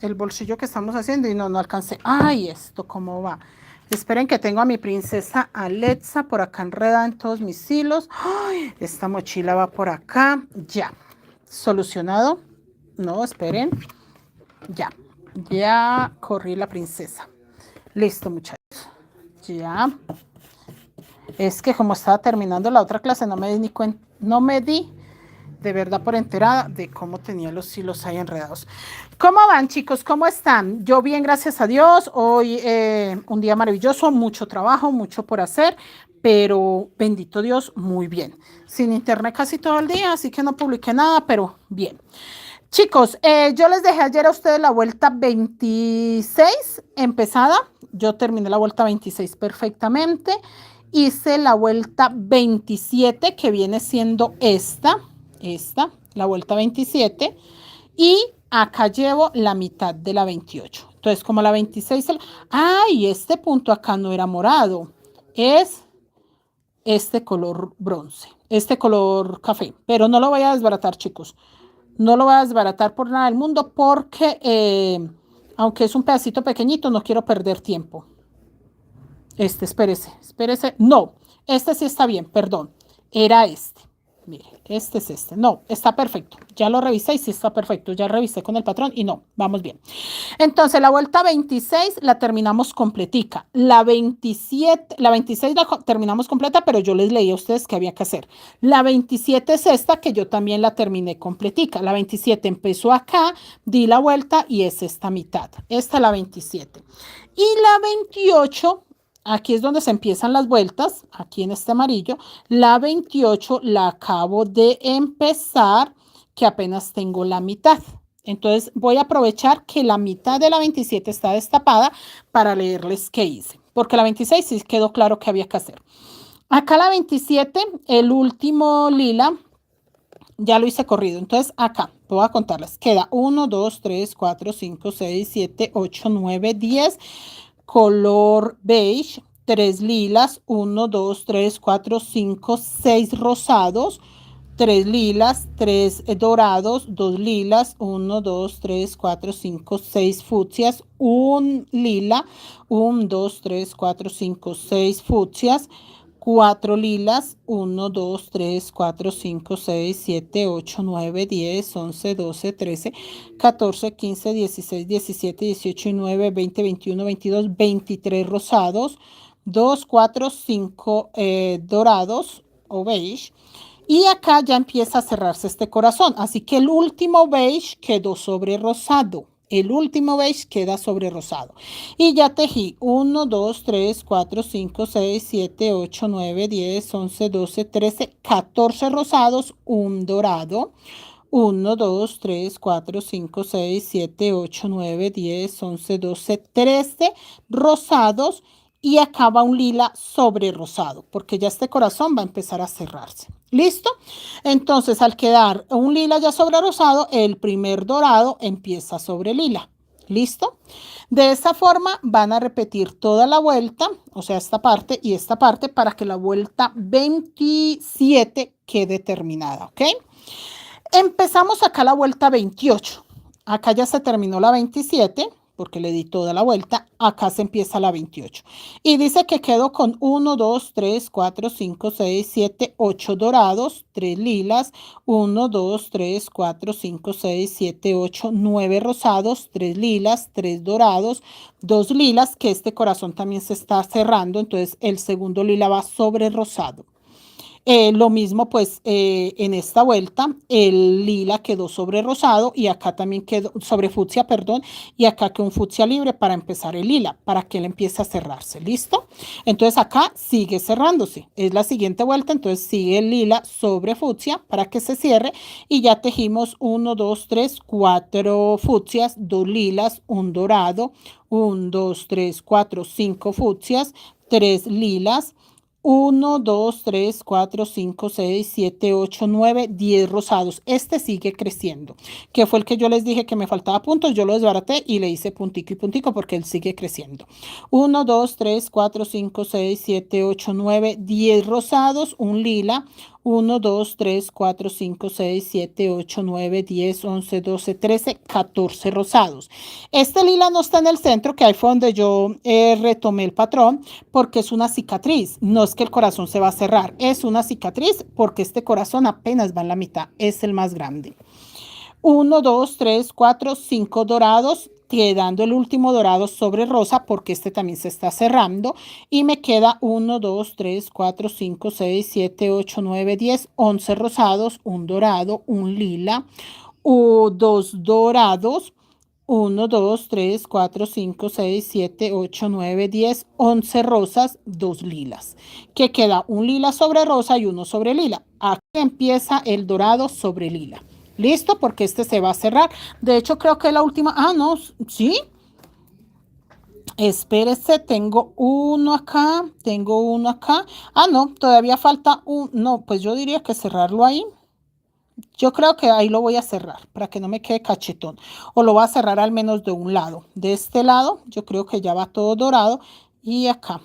el bolsillo que estamos haciendo y no alcancé. Ay, esto cómo va. Esperen que tengo a mi princesa Alexa por acá enredada en todos mis hilos. Ay, esta mochila va por acá. Ya. Solucionado. No, esperen. Ya. Ya corrí la princesa. Listo, muchachos. Ya. Es que como estaba terminando la otra clase, no me di ni cuenta, no me di de verdad por enterada de cómo tenía los hilos ahí enredados. ¿Cómo van, chicos? ¿Cómo están? Yo bien, gracias a Dios. Hoy un día maravilloso, mucho trabajo, mucho por hacer, pero bendito Dios, muy bien. Sin internet casi todo el día, así que no publiqué nada, pero bien. Chicos, yo les dejé ayer a ustedes la vuelta 26 empezada. Yo terminé la vuelta 26 perfectamente. Hice la vuelta 27, que viene siendo esta, la vuelta 27. Y acá llevo la mitad de la 28. Entonces, como la 26... ¡Ay! Este punto acá no era morado. Es este color bronce, este color café. Pero no lo voy a desbaratar, chicos. No lo voy a desbaratar por nada del mundo porque, aunque es un pedacito pequeñito, no quiero perder tiempo. Espérese. No, este sí está bien, perdón. Era este. Mire, este es este. No, está perfecto. Ya lo revisé y sí está perfecto. Ya revisé con el patrón y no, vamos bien. Entonces, la vuelta 26 la terminamos completica. La 27, la 26 la terminamos completa, pero yo les leí a ustedes qué había que hacer. La 27 es esta, que yo también la terminé completica. La 27 empezó acá, di la vuelta y es esta mitad. Esta es la 27. Y la 28... Aquí es donde se empiezan las vueltas, aquí en este amarillo. La 28 la acabo de empezar, que apenas tengo la mitad. Entonces voy a aprovechar que la mitad de la 27 está destapada para leerles qué hice. Porque la 26 sí quedó claro que había que hacer. Acá la 27, el último lila, ya lo hice corrido. Entonces acá voy a contarles. Queda 1, 2, 3, 4, 5, 6, 7, 8, 9, 10. Color beige, 3 lilas, 1, 2, 3, 4, 5, 6 rosados, 3 lilas, 3 dorados, 2 lilas, 1, 2, 3, 4, 5, 6 fucsias, 1 lila, 1, 2, 3, 4, 5, 6 fucsias, 4 lilas, 1, 2, 3, 4, 5, 6, 7, 8, 9, 10, 11, 12, 13, 14, 15, 16, 17, 18 y 9, 20, 21, 22, 23 rosados, 2, 4, 5 dorados o beige. Y acá ya empieza a cerrarse este corazón. Así que el último beige quedó sobre rosado. El último beige queda sobre rosado. Y ya tejí 1, 2, 3, 4, 5, 6, 7, 8, 9, 10, 11, 12, 13, 14 rosados, un dorado. 1, 2, 3, 4, 5, 6, 7, 8, 9, 10, 11, 12, 13 rosados. Y acaba un lila sobre rosado, porque ya este corazón va a empezar a cerrarse. ¿Listo? Entonces, al quedar un lila ya sobre rosado, el primer dorado empieza sobre lila. ¿Listo? De esta forma van a repetir toda la vuelta, o sea, esta parte y esta parte, para que la vuelta 27 quede terminada, ¿ok? Empezamos acá la vuelta 28. Acá ya se terminó la 27, porque le di toda la vuelta. Acá se empieza la 28. Y dice que quedo con 1, 2, 3, 4, 5, 6, 7, 8 dorados, 3 lilas, 1, 2, 3, 4, 5, 6, 7, 8, 9 rosados, 3 lilas, 3 dorados, 2 lilas, que este corazón también se está cerrando. Entonces el segundo lila va sobre rosado. Lo mismo pues en esta vuelta el lila quedó sobre rosado y acá también quedó sobre fucsia, perdón, y acá quedó un fucsia libre para empezar el lila, para que él empiece a cerrarse, ¿listo? Entonces acá sigue cerrándose, es la siguiente vuelta, entonces sigue el lila sobre fucsia para que se cierre y ya tejimos 1, 2, 3, 4 fucsias, 2 lilas, un dorado, 1, 2, 3, 4, 5 fucsias, 3 lilas, 1, 2, 3, 4, 5, 6, 7, 8, 9, 10 rosados. Este sigue creciendo, que fue el que yo les dije que me faltaba puntos. Yo lo desbaraté y le hice puntico y puntico porque él sigue creciendo. 1, 2, 3, 4, 5, 6, 7, 8, 9, 10 rosados, un lila, 1, 2, 3, 4, 5, 6, 7, 8, 9, 10, 11, 12, 13, 14 rosados. Este lila no está en el centro, que ahí fue donde yo retomé el patrón, porque es una cicatriz. No es que el corazón se va a cerrar, es una cicatriz porque este corazón apenas va en la mitad, es el más grande. 1, 2, 3, 4, 5 dorados, quedando el último dorado sobre rosa porque este también se está cerrando y me queda 1, 2, 3, 4, 5, 6, 7, 8, 9, 10, 11 rosados, un dorado, un lila, dos dorados, 1, 2, 3, 4, 5, 6, 7, 8, 9, 10, 11 rosas, 2 lilas, que queda un lila sobre rosa y uno sobre lila. Aquí empieza el dorado sobre lila. ¿Listo? Porque este se va a cerrar. De hecho, creo que la última... Ah, no, ¿sí? Espérese, tengo uno acá, tengo uno acá. Ah, no, todavía falta un... No, pues yo diría que cerrarlo ahí. Yo creo que ahí lo voy a cerrar para que no me quede cachetón. O lo voy a cerrar al menos de un lado. De este lado, yo creo que ya va todo dorado. Y acá.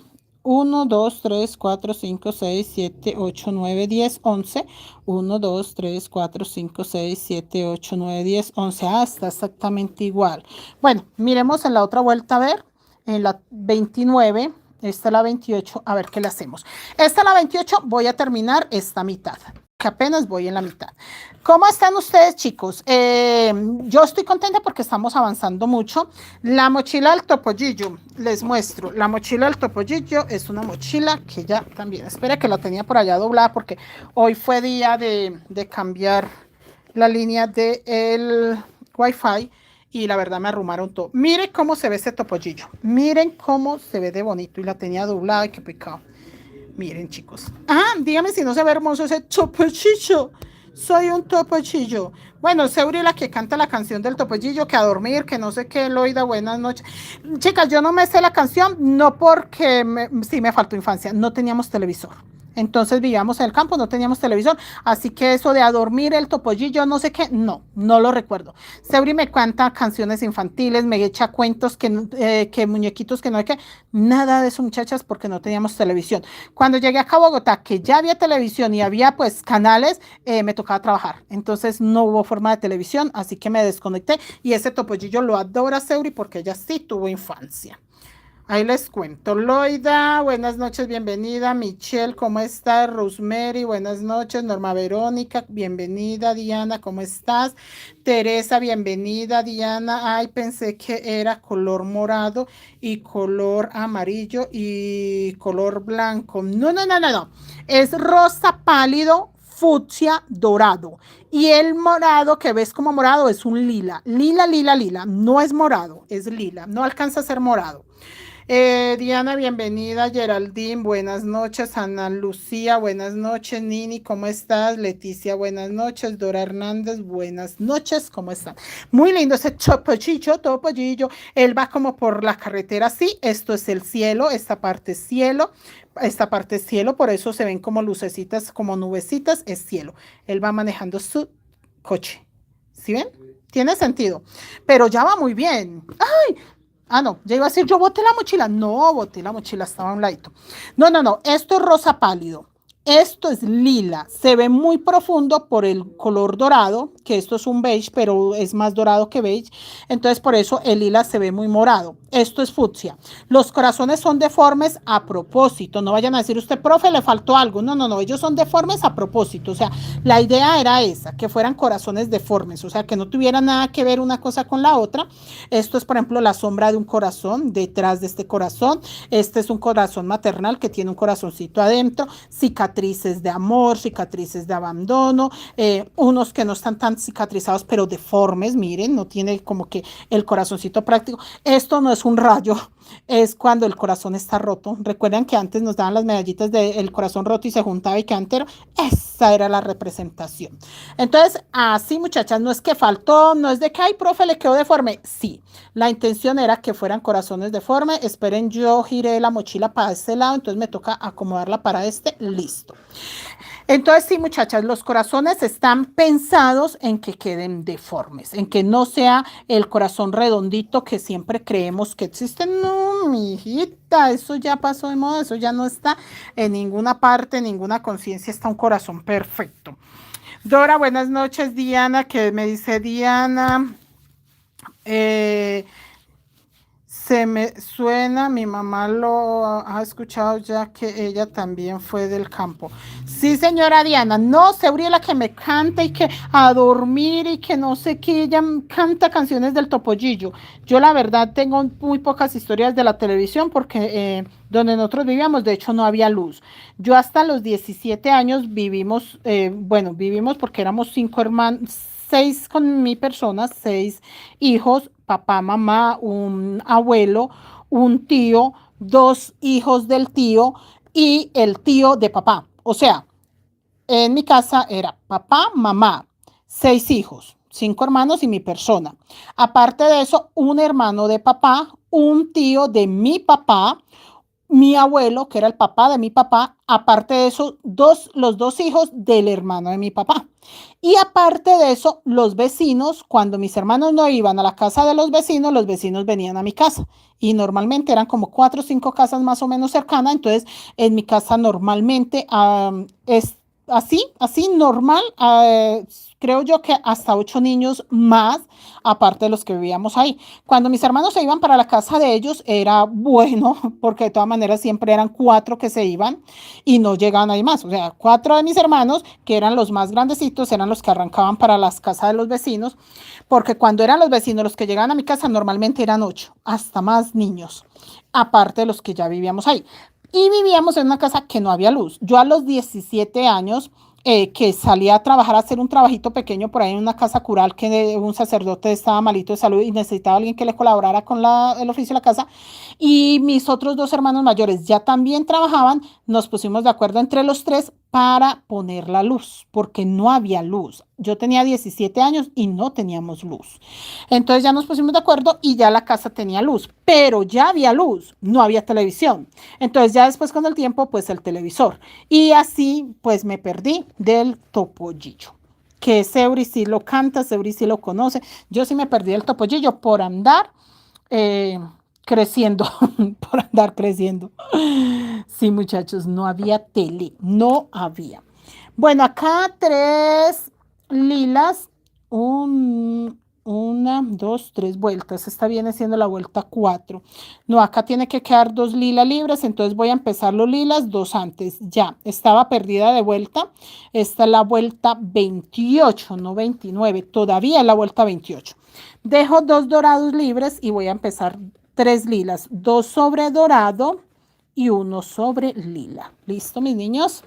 1, 2, 3, 4, 5, 6, 7, 8, 9, 10, 11. 1, 2, 3, 4, 5, 6, 7, 8, 9, 10, 11. Ah, está exactamente igual. Bueno, miremos en la otra vuelta a ver. En la 29. Esta es la 28. A ver qué le hacemos. Esta es la 28. Voy a terminar esta mitad, que apenas voy en la mitad. ¿Cómo están ustedes, chicos? Yo estoy contenta porque estamos avanzando mucho. La mochila del Topollillo, les muestro. La mochila del Topollillo es una mochila que ya también, espera que la tenía por allá doblada porque hoy fue día de cambiar la línea del Wi-Fi y la verdad me arrumaron todo. Miren cómo se ve ese Topollillo. Miren cómo se ve de bonito y la tenía doblada y qué pecado. Miren, chicos. Ah, dígame si no se ve hermoso ese topollillo. Soy un topollillo. Bueno, Seuri la que canta la canción del topollillo, que a dormir, que no sé qué, Loida, buenas noches. Chicas, yo no me sé la canción, no porque sí me faltó infancia, no teníamos televisor. Entonces vivíamos en el campo, no teníamos televisor, así que eso de a dormir el topollillo, no sé qué, no lo recuerdo. Seuri me canta canciones infantiles, me echa cuentos que muñequitos que no hay que, nada de eso, muchachas, porque no teníamos televisión. Cuando llegué acá a Bogotá, que ya había televisión y había pues canales, me tocaba trabajar, entonces no hubo forma de televisión, así que me desconecté y ese topollillo lo adora Seuri porque ella sí tuvo infancia. Ahí les cuento. Loida, buenas noches, bienvenida. Michelle, ¿cómo estás? Rosemary, buenas noches. Norma Verónica, bienvenida. Diana, ¿cómo estás? Teresa, bienvenida. Diana, ay, pensé que era color morado y color amarillo y color blanco. No. Es rosa pálido, fucsia, dorado. Y el morado que ves como morado es un lila. Lila. No es morado, es lila. No alcanza a ser morado. Diana, bienvenida. Geraldine, buenas noches. Ana Lucía, buenas noches. Nini, ¿cómo estás? Leticia, buenas noches. Dora Hernández, buenas noches. ¿Cómo están? Muy lindo ese topollillo. Él va como por la carretera así. Esto es el cielo, esta parte es cielo. Esta parte es cielo, por eso se ven como lucecitas, como nubecitas, es cielo. Él va manejando su coche. ¿Sí ven? Tiene sentido. Pero ya va muy bien. ¡Ay! Ah, no, ya iba a decir, yo boté la mochila. No, boté la mochila, estaba a un ladito. No, esto es rosa pálido. Esto es lila, se ve muy profundo por el color dorado, que esto es un beige, pero es más dorado que beige, entonces por eso el lila se ve muy morado. Esto es fucsia. Los corazones son deformes a propósito, no vayan a decir usted, profe, le faltó algo. No, ellos son deformes a propósito, o sea, la idea era esa, que fueran corazones deformes, o sea, que no tuvieran nada que ver una cosa con la otra. Esto es, por ejemplo, la sombra de un corazón detrás de este corazón. Este es un corazón maternal que tiene un corazoncito adentro, cicatrices de amor, cicatrices de abandono, unos que no están tan cicatrizados pero deformes, miren, no tiene como que el corazoncito práctico. Esto no es un rayo, es cuando el corazón está roto. Recuerdan que antes nos daban las medallitas del corazón roto y se juntaba y quedaba entero. Esa era la representación. Entonces, así muchachas, no es que faltó, no es de que, ay, profe, le quedó deforme. Sí, la intención era que fueran corazones deformes. Esperen, yo giré la mochila para este lado, entonces me toca acomodarla para este. Listo. Listo. Entonces, sí, muchachas, los corazones están pensados en que queden deformes, en que no sea el corazón redondito que siempre creemos que existe. No, mi hijita, eso ya pasó de moda, eso ya no está en ninguna parte, en ninguna conciencia está un corazón perfecto. Dora, buenas noches. Diana, que me dice Diana. Se me suena, mi mamá lo ha escuchado ya que ella también fue del campo. Sí, señora Diana, no, Seuriela que me canta y que a dormir y que no sé qué, ella canta canciones del Topollillo. Yo la verdad tengo muy pocas historias de la televisión porque donde nosotros vivíamos, de hecho no había luz. Yo hasta los 17 años vivimos, vivimos porque éramos 5 hermanos, 6 con mi persona, 6 hijos, papá, mamá, un abuelo, un tío, 2 hijos del tío y el tío de papá. O sea, en mi casa era papá, mamá, 6 hijos, 5 hermanos y mi persona. Aparte de eso, un hermano de papá, un tío de mi papá, mi abuelo, que era el papá de mi papá, aparte de eso, los 2 hijos del hermano de mi papá. Y aparte de eso, los vecinos, cuando mis hermanos no iban a la casa de los vecinos venían a mi casa. Y normalmente eran como 4 o 5 casas más o menos cercanas. Entonces, en mi casa normalmente es así normal. Creo yo que hasta 8 niños más, aparte de los que vivíamos ahí. Cuando mis hermanos se iban para la casa de ellos, era bueno, porque de todas maneras siempre eran 4 que se iban y no llegaban ahí más. O sea, 4 de mis hermanos, que eran los más grandecitos, eran los que arrancaban para las casas de los vecinos, porque cuando eran los vecinos los que llegaban a mi casa, normalmente eran 8, hasta más niños, aparte de los que ya vivíamos ahí. Y vivíamos en una casa que no había luz. Yo a los 17 años que salía a trabajar, a hacer un trabajito pequeño por ahí en una casa cural que un sacerdote estaba malito de salud y necesitaba alguien que le colaborara con el oficio de la casa. Y mis otros 2 hermanos mayores ya también trabajaban, nos pusimos de acuerdo entre los 3 para poner la luz, porque no había luz. Yo tenía 17 años y no teníamos luz. Entonces ya nos pusimos de acuerdo y ya la casa tenía luz, pero ya había luz, no había televisión. Entonces ya después con el tiempo, pues el televisor. Y así, pues me perdí del Topollillo. Que Seuri sí lo canta, Seuri sí lo conoce. Yo sí me perdí del Topollillo por andar creciendo, por andar creciendo. Sí, muchachos, no había tele, no había. Bueno, acá 3 lilas, una, 2, 3 vueltas. Esta viene siendo la vuelta 4. No, acá tiene que quedar 2 lilas libres, entonces voy a empezar los lilas 2 antes. Ya, estaba perdida de vuelta. Esta es la vuelta 28, no 29. Todavía es la vuelta 28. Dejo 2 dorados libres y voy a empezar 3 lilas. 2 sobre dorado y 1 sobre lila. ¿Listo, mis niños?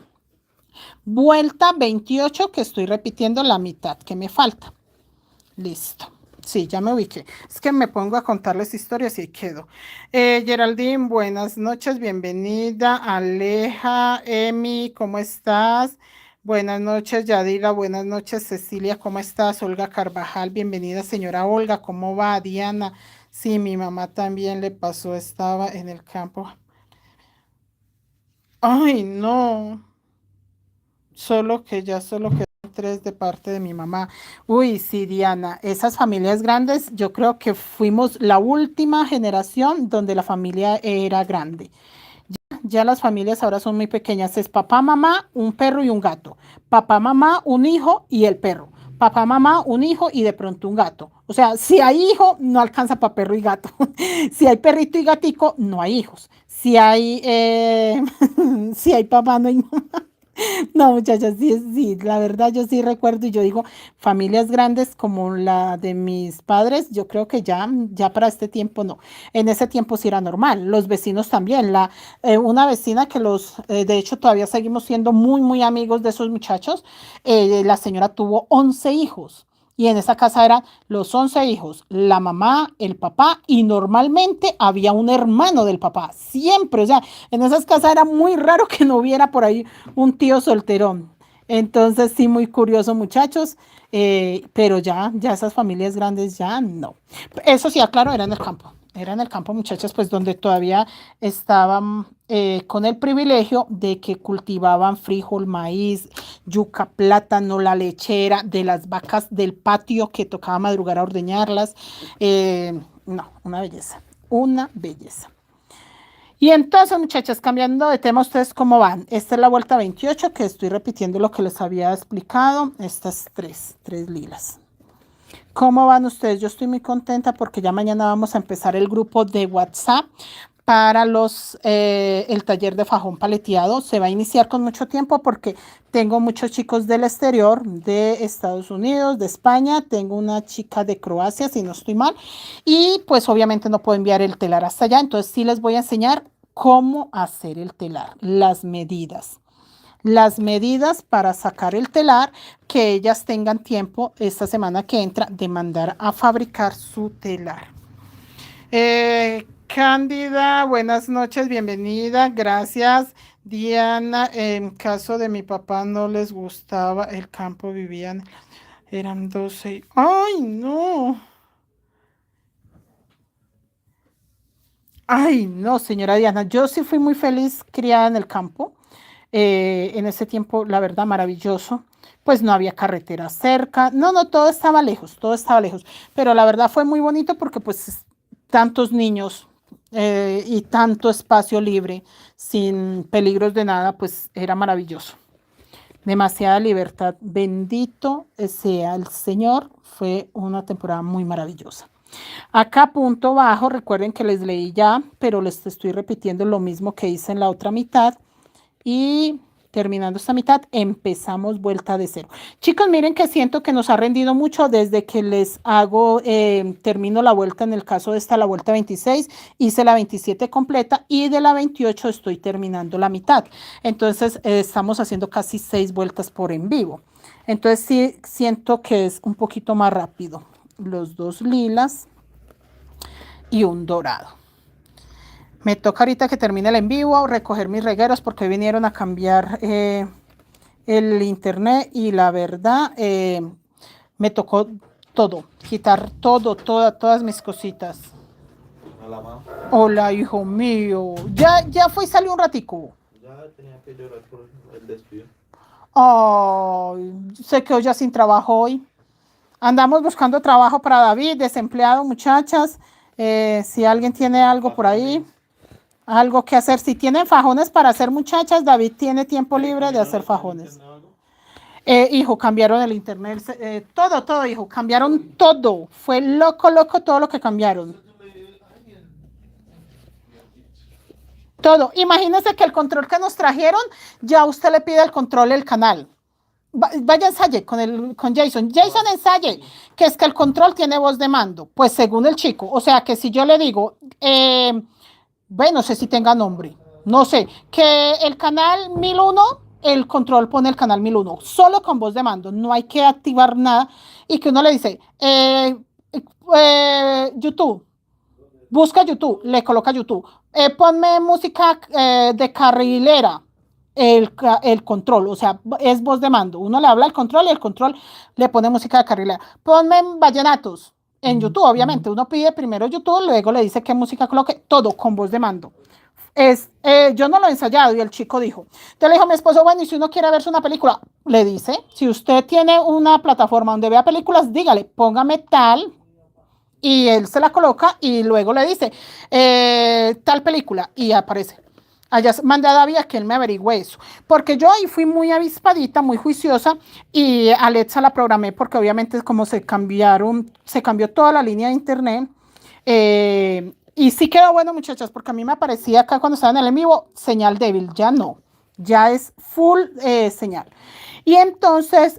Vuelta 28, que estoy repitiendo la mitad que me falta. Listo. Sí, ya me ubiqué. Es que me pongo a contarles historias y ahí quedo. Geraldine, buenas noches, bienvenida. Aleja, Emi, ¿cómo estás? Buenas noches, Yadira, buenas noches, Cecilia, ¿cómo estás? Olga Carvajal, bienvenida, señora Olga, ¿cómo va? Diana, sí, mi mamá también le pasó, estaba en el campo. Ay, no. Solo quedan 3 de parte de mi mamá. Uy, sí, Diana, esas familias grandes, yo creo que fuimos la última generación donde la familia era grande. Ya las familias ahora son muy pequeñas. Es papá, mamá, un perro y un gato. Papá, mamá, un hijo y el perro. Papá, mamá, un hijo y de pronto un gato. O sea, si hay hijo, no alcanza para perro y gato. Si hay perrito y gatico, no hay hijos. Si hay, si hay papá, no hay mamá. No, muchachas, sí, sí, la verdad yo sí recuerdo y yo digo, familias grandes como la de mis padres, yo creo que ya para este tiempo no. En ese tiempo sí era normal. Los vecinos también. Una vecina que de hecho todavía seguimos siendo muy, muy amigos de esos muchachos, la señora tuvo 11 hijos. Y en esa casa eran los 11 hijos, la mamá, el papá y normalmente había un hermano del papá, siempre, o sea, en esas casas era muy raro que no hubiera por ahí un tío solterón. Entonces sí, muy curioso muchachos, pero ya esas familias grandes ya no. Eso sí, claro, era en el campo muchachos, pues donde todavía estaban con el privilegio de que cultivaban frijol, maíz, yuca, plátano, la lechera de las vacas del patio que tocaba madrugar a ordeñarlas. No, una belleza, una belleza. Y entonces, muchachas, cambiando de tema, ¿ustedes cómo van? Esta es la vuelta 28, que estoy repitiendo lo que les había explicado. Estas tres lilas. ¿Cómo van ustedes? Yo estoy muy contenta porque ya mañana vamos a empezar el grupo de WhatsApp para el taller de fajón paleteado. Se va a iniciar con mucho tiempo porque tengo muchos chicos del exterior, de Estados Unidos, de España. Tengo una chica de Croacia, si no estoy mal. Y pues obviamente no puedo enviar el telar hasta allá. Entonces sí les voy a enseñar cómo hacer el telar, las medidas. Las medidas para sacar el telar, que ellas tengan tiempo esta semana que entra de mandar a fabricar su telar. Cándida, buenas noches, bienvenida, gracias. Diana, en caso de mi papá no les gustaba el campo, vivían, eran 12. ¡Ay, no! Ay, no, señora Diana, yo sí fui muy feliz criada en el campo. En ese tiempo, la verdad, maravilloso. Pues no había carretera cerca. No, no, todo estaba lejos. Pero la verdad fue muy bonito porque pues tantos niños y tanto espacio libre, sin peligros de nada, pues era maravilloso. Demasiada libertad. Bendito sea el Señor. Fue una temporada muy maravillosa. Acá punto bajo, recuerden que les leí ya, pero les estoy repitiendo lo mismo que hice en la otra mitad. Y terminando esta mitad, empezamos vuelta de cero. Chicos, miren que siento que nos ha rendido mucho desde que les hago, termino la vuelta, en el caso de esta, la vuelta 26, hice la 27 completa y de la 28 estoy terminando la mitad. Entonces, estamos haciendo casi 6 vueltas por en vivo. Entonces, sí siento que es un poquito más rápido. Los 2 lilas y un dorado. Me toca ahorita que termine el en vivo recoger mis regueros porque hoy vinieron a cambiar el internet y la verdad me tocó todo, quitar todo, todas mis cositas. Hola, mamá. Hola, hijo mío. Ya fue y salió un ratico. Ya tenía que llorar por el despido. Ay, se quedó ya sin trabajo hoy. Andamos buscando trabajo para David, desempleado, muchachas. Si alguien tiene algo por ahí. Algo que hacer. Si tienen fajones para hacer, muchachas, David tiene tiempo libre de hacer fajones. Hijo, cambiaron el internet, todo, hijo, cambiaron todo. Fue loco todo lo que cambiaron. Todo. Imagínense que el control que nos trajeron, ya usted le pide el control del canal. Vaya, ensaye con Jason. Jason, ensaye, que es que el control tiene voz de mando. Pues según el chico. O sea que si yo le digo... bueno, no sé si tenga nombre, no sé, que el canal 1001, el control pone el canal 1001, solo con voz de mando, no hay que activar nada, y que uno le dice, YouTube, busca YouTube, le coloca YouTube, ponme música de carrilera, el control, o sea, es voz de mando, uno le habla al control y el control le pone música de carrilera, ponme vallenatos. En YouTube, obviamente, uno pide primero YouTube, luego le dice qué música coloque, todo con voz de mando. Yo no lo he ensayado y el chico dijo, te le dijo a mi esposo, bueno, y si uno quiere verse una película, le dice, si usted tiene una plataforma donde vea películas, dígale, póngame tal, y él se la coloca y luego le dice, tal película, y aparece. Allá mandé a David a que él me averigüe eso, porque yo ahí fui muy avispadita, muy juiciosa, y Alexa la programé porque obviamente como se cambió toda la línea de internet, y sí quedó bueno, muchachas, porque a mí me aparecía acá cuando estaba en el en vivo, señal débil, ya no, ya es full señal. Y entonces...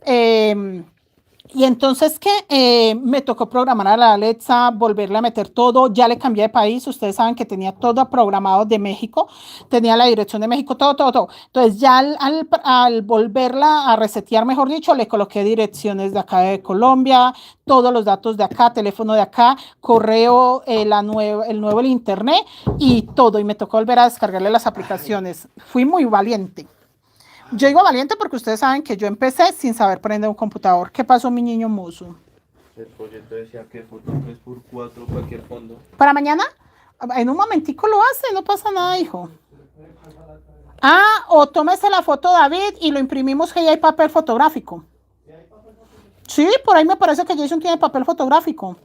¿qué? Me tocó programar a la Alexa, volverle a meter todo, ya le cambié de país, ustedes saben que tenía todo programado de México, tenía la dirección de México, todo. Entonces ya al volverla a resetear, mejor dicho, le coloqué direcciones de acá de Colombia, todos los datos de acá, teléfono de acá, correo, el nuevo el internet y todo, y me tocó volver a descargarle las aplicaciones. Fui muy valiente. Yo digo valiente porque ustedes saben que yo empecé sin saber prender un computador. ¿Qué pasó, mi niño mozo? El proyecto decía que foto 3x4 cualquier fondo. ¿Para mañana? En un momentico lo hace, no pasa nada, hijo. Ah, o tómese la foto, David, y lo imprimimos que ya hay papel fotográfico. Sí, por ahí me parece que Jason tiene papel fotográfico.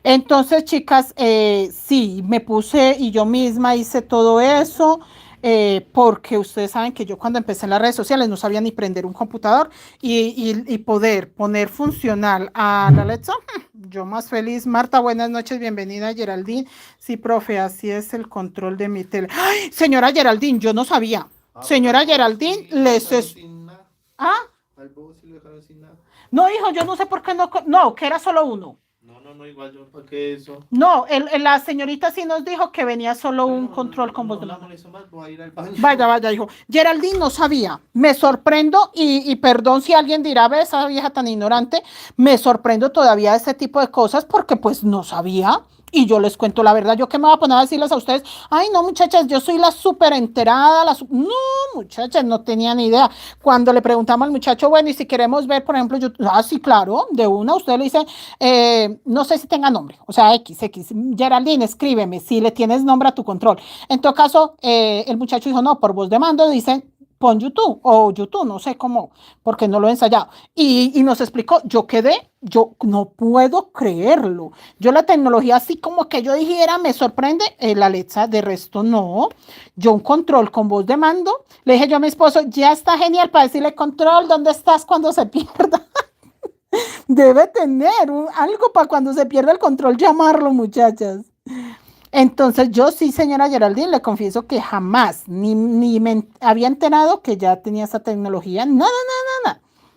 Entonces, chicas, sí, me puse y yo misma hice todo eso, porque ustedes saben que yo cuando empecé en las redes sociales no sabía ni prender un computador y poder poner funcional a la Alexa. Yo más feliz. Marta, buenas noches, bienvenida, Geraldine. Sí, profe, así es el control de mi tele. ¡Ay, señora Geraldine, yo no sabía! Señora Geraldine, les es... ¿Ah? No, hijo, yo no sé por qué no... No, que era solo uno. No, igual yo, ¿para qué eso? No, la señorita sí nos dijo que venía solo un control con voz de mando. Vaya, vaya, hijo. Geraldine no sabía. Me sorprendo y perdón si alguien dirá, ve, esa vieja tan ignorante, me sorprendo todavía de este tipo de cosas porque pues no sabía. Y yo les cuento la verdad, yo qué me voy a poner a decirles a ustedes, ay no muchachas, yo soy la súper enterada, no muchachas, no tenía ni idea. Cuando le preguntamos al muchacho, bueno, y si queremos ver, por ejemplo, yo, sí, claro, de una, usted le dice, no sé si tenga nombre, o sea, X, Geraldine, escríbeme, si le tienes nombre a tu control. En todo caso, el muchacho dijo, no, por voz de mando, dice, pon YouTube o YouTube, no sé cómo, porque no lo he ensayado. Y nos explicó, yo no puedo creerlo. Yo la tecnología así como que yo dijera, me sorprende, la Alexa, de resto no. Yo un control con voz de mando, le dije yo a mi esposo, ya está genial para decirle control, ¿dónde estás cuando se pierda? Debe tener algo para cuando se pierda el control, llamarlo, muchachas. Entonces yo sí, señora Geraldine, le confieso que jamás ni me había enterado que ya tenía esa tecnología, nada.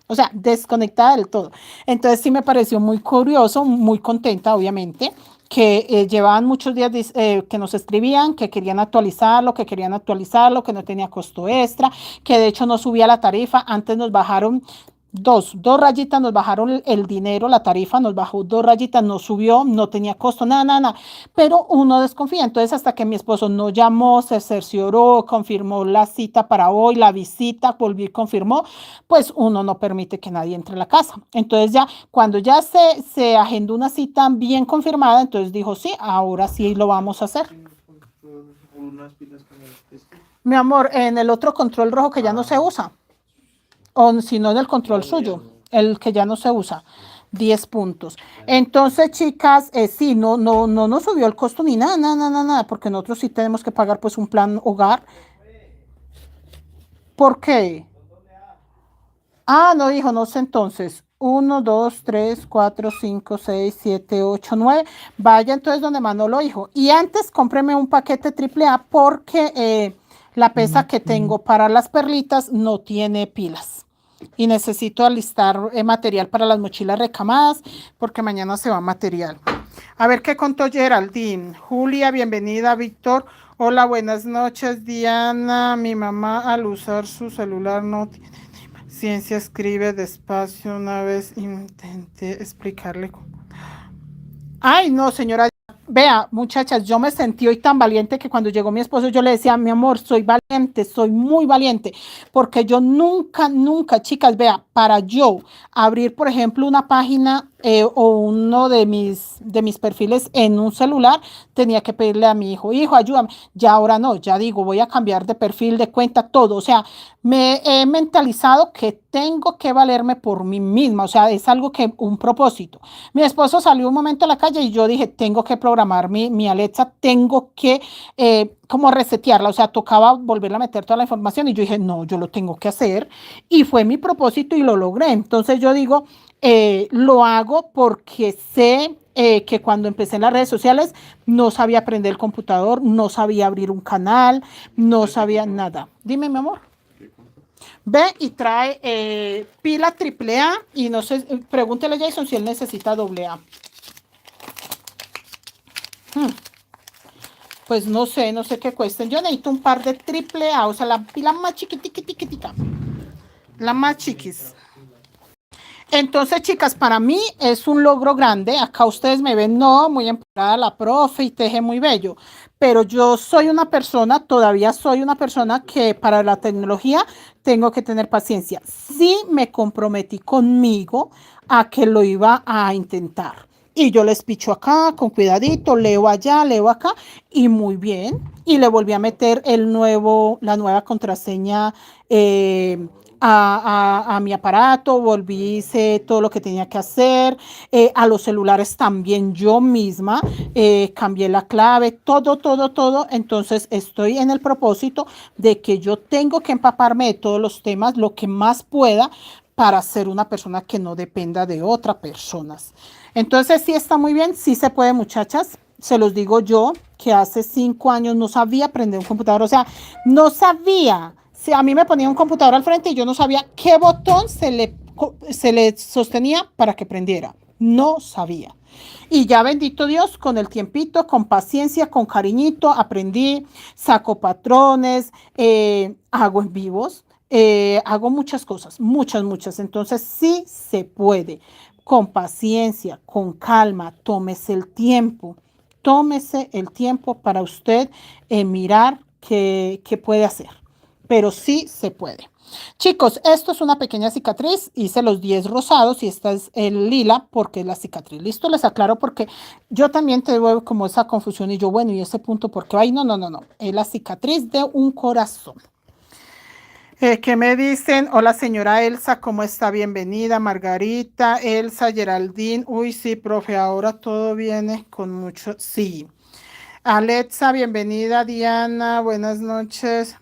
O sea, desconectada del todo. Entonces sí me pareció muy curioso, muy contenta, obviamente, que llevaban muchos días que nos escribían, que querían actualizarlo, que no tenía costo extra, que de hecho no subía la tarifa. Antes nos bajaron dos rayitas, nos bajaron el dinero, la tarifa nos bajó 2 rayitas, no subió, no tenía costo, nada. Pero uno desconfía. Entonces, hasta que mi esposo no llamó, se cercioró, confirmó la cita para hoy, la visita, volvió y confirmó, pues uno no permite que nadie entre a la casa. Entonces, ya cuando ya se agendó una cita bien confirmada, entonces dijo, sí, ahora sí lo vamos a hacer. Mi amor, en el otro control rojo que ya no se usa. O si no en el control suyo, el que ya no se usa, 10 puntos. Entonces, chicas, sí, no nos subió el costo ni nada, porque nosotros sí tenemos que pagar pues un plan hogar. ¿Por qué? Ah, no, hijo, no sé entonces. 1, 2, 3, 4, 5, 6, 7, 8, 9. Vaya entonces donde Manolo, hijo. Y antes cómpreme un paquete AAA porque la pesa que tengo para las perlitas no tiene pilas. Y necesito alistar material para las mochilas recamadas porque mañana se va material. A ver qué contó Geraldine. Julia, bienvenida. Víctor, hola, buenas noches. Diana, mi mamá al usar su celular no tiene paciencia, escribe despacio. Una vez intenté explicarle cómo. Ay, no, señora. Vea, muchachas, yo me sentí hoy tan valiente que cuando llegó mi esposo yo le decía, mi amor, soy valiente, soy muy valiente, porque yo nunca, chicas, vea, para yo abrir, por ejemplo, una página o uno de mis perfiles en un celular, tenía que pedirle a mi hijo, ayúdame. Ya ahora no, ya digo, voy a cambiar de perfil, de cuenta, todo. O sea, me he mentalizado que tengo que valerme por mí misma. O sea, es algo que, un propósito. Mi esposo salió un momento a la calle y yo dije, tengo que programar mi Alexa, tengo que como resetearla, o sea, tocaba volverla a meter toda la información y yo dije, no, yo lo tengo que hacer y fue mi propósito y lo logré. Entonces yo digo, lo hago porque sé que cuando empecé en las redes sociales no sabía aprender el computador, no sabía abrir un canal, no sabía nada. Dime, mi amor. Ve y trae pila AAA y no sé, pregúntele a Jason si él necesita AA. Pues no sé qué cuesten. Yo necesito un par de AAA, o sea, la pila más chiquitica. La más chiquis. Entonces, chicas, para mí es un logro grande. Acá ustedes me ven, no, muy empoderada la profe y teje muy bello. Pero yo soy una persona, todavía soy una persona que para la tecnología tengo que tener paciencia. Sí me comprometí conmigo a que lo iba a intentar. Y yo les picho acá con cuidadito, leo allá, leo acá y muy bien. Y le volví a meter la nueva contraseña a mi aparato, volví, hice todo lo que tenía que hacer. A los celulares también yo misma cambié la clave, todo, todo, todo. Entonces estoy en el propósito de que yo tengo que empaparme de todos los temas, lo que más pueda, para ser una persona que no dependa de otras personas. Entonces sí está muy bien, sí se puede, muchachas. Se los digo yo, que hace 5 años no sabía aprender un computador, o sea, no sabía. Si a mí me ponía un computador al frente y yo no sabía qué botón se le sostenía para que prendiera. No sabía. Y ya bendito Dios, con el tiempito, con paciencia, con cariñito, aprendí, saco patrones, hago en vivos, hago muchas cosas, muchas, muchas. Entonces sí se puede. Con paciencia, con calma, tómese el tiempo para usted mirar qué puede hacer. Pero sí se puede. Chicos, esto es una pequeña cicatriz, hice los 10 rosados y esta es el lila porque es la cicatriz. Listo, les aclaro porque yo también tengo como esa confusión y yo, bueno, ¿y ese punto por qué? Ay, no, no, no, no, es la cicatriz de un corazón. ¿Qué me dicen? Hola, señora Elsa, ¿cómo está? Bienvenida, Margarita, Elsa, Geraldine. Uy, sí, profe, ahora todo viene con mucho, sí. Alexa, bienvenida, Diana, buenas noches.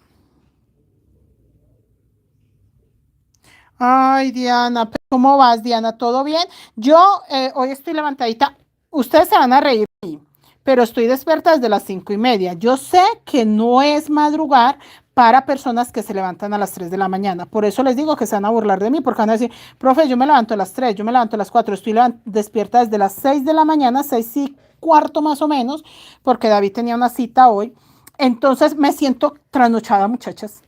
Ay, Diana, ¿cómo vas, Diana? ¿Todo bien? Yo hoy estoy levantadita. Ustedes se van a reír, pero estoy despierta desde las 5:30. Yo sé que no es madrugar para personas que se levantan a las 3 de la mañana. Por eso les digo que se van a burlar de mí, porque van a decir, profe, yo me levanto a las 3, yo me levanto a las 4, estoy despierta desde las 6 de la mañana, 6:15 más o menos, porque David tenía una cita hoy. Entonces me siento trasnochada, muchachas.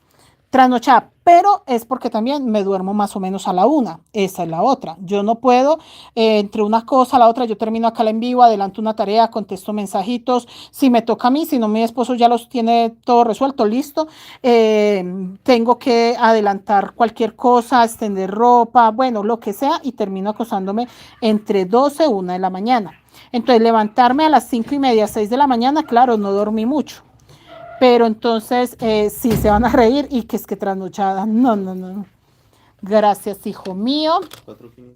Trasnochada, pero es porque también me duermo más o menos a la 1. Esa es la otra. Yo no puedo, entre una cosa a la otra, yo termino acá en vivo, adelanto una tarea, contesto mensajitos. Si me toca a mí, si no, mi esposo ya los tiene todo resuelto, listo. Tengo que adelantar cualquier cosa, extender ropa, bueno, lo que sea, y termino acostándome entre 12 y 1 de la mañana. Entonces, levantarme a las 5:30, 6 de la mañana, claro, no dormí mucho. Pero entonces sí se van a reír y que es que trasnochada. No, no, no. Gracias, hijo mío. 4.500.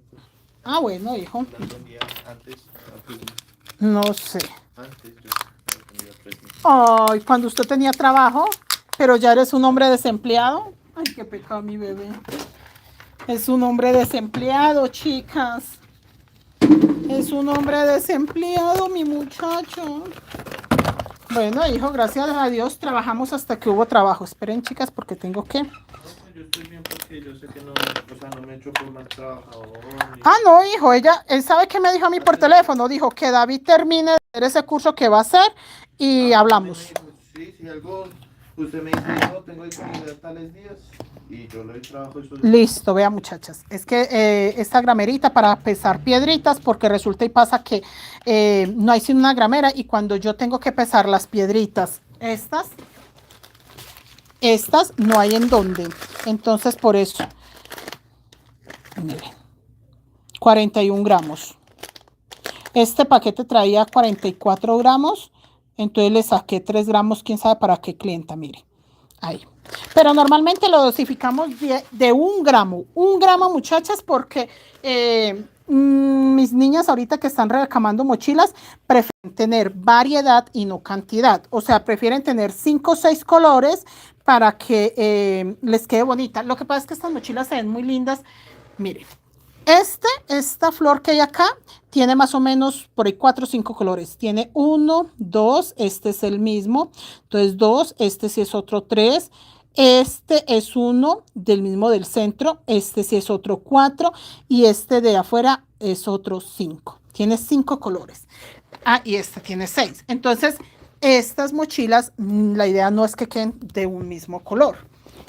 Ah, bueno, hijo. Las vendía antes. No sé. Antes yo las vendía a 3.000. Ay, cuando usted tenía trabajo, pero ya eres un hombre desempleado. Ay, qué pecado, mi bebé. Es un hombre desempleado, chicas. Es un hombre desempleado, mi muchacho. Bueno, hijo, gracias a Dios trabajamos hasta que hubo trabajo. Esperen, chicas, porque tengo que... No, yo estoy bien porque yo sé que no, o sea, no me he hecho por mal trabajador. Ah, no, hijo, él sabe que me dijo a mí por teléfono. Dijo que David termine de hacer ese curso que va a hacer y hablamos. Sí, si algo, usted me dice, no, tengo disponibilidad tales días y yo le doy trabajo esos días. Listo, vea, muchachas. Es que esta gramerita para pesar piedritas, porque resulta y pasa que no hay sino una gramera y cuando yo tengo que pesar las piedritas, estas no hay en dónde. Entonces, por eso, miren, 41 gramos. Este paquete traía 44 gramos, entonces le saqué 3 gramos, quién sabe para qué clienta, mire, ahí. Pero normalmente lo dosificamos de 1 gramo, muchachas, porque mis niñas ahorita que están recamando mochilas prefieren tener variedad y no cantidad. O sea, prefieren tener 5 o 6 colores para que les quede bonita. Lo que pasa es que estas mochilas se ven muy lindas. Miren, esta flor que hay acá tiene más o menos por ahí 4 o 5 colores. Tiene 1, 2, este es el mismo. Entonces 2, este sí es otro 3. Este es uno del mismo del centro, este sí es otro 4 y este de afuera es otro 5. Tiene 5 colores. Ah, y este tiene 6. Entonces, estas mochilas, la idea no es que queden de un mismo color.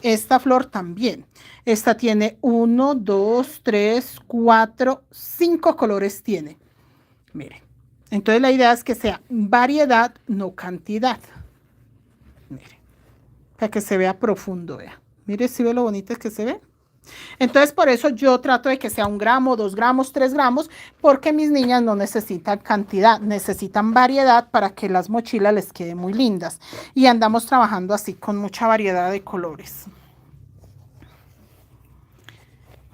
Esta flor también. Esta tiene 1, 2, 3, 4, 5 colores tiene. Miren. Entonces, la idea es que sea variedad, no cantidad. Miren. Para que se vea profundo, vea. Mire si ve lo bonito que se ve. Entonces, por eso yo trato de que sea 1 gramo, 2 gramos, 3 gramos, porque mis niñas no necesitan cantidad, necesitan variedad para que las mochilas les queden muy lindas. Y andamos trabajando así con mucha variedad de colores.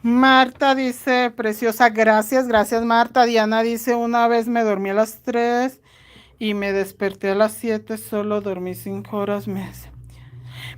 Marta dice, preciosa, gracias, gracias Marta. Diana dice, una vez me dormí a las 3 y me desperté a las 7, solo dormí 5 horas, meses.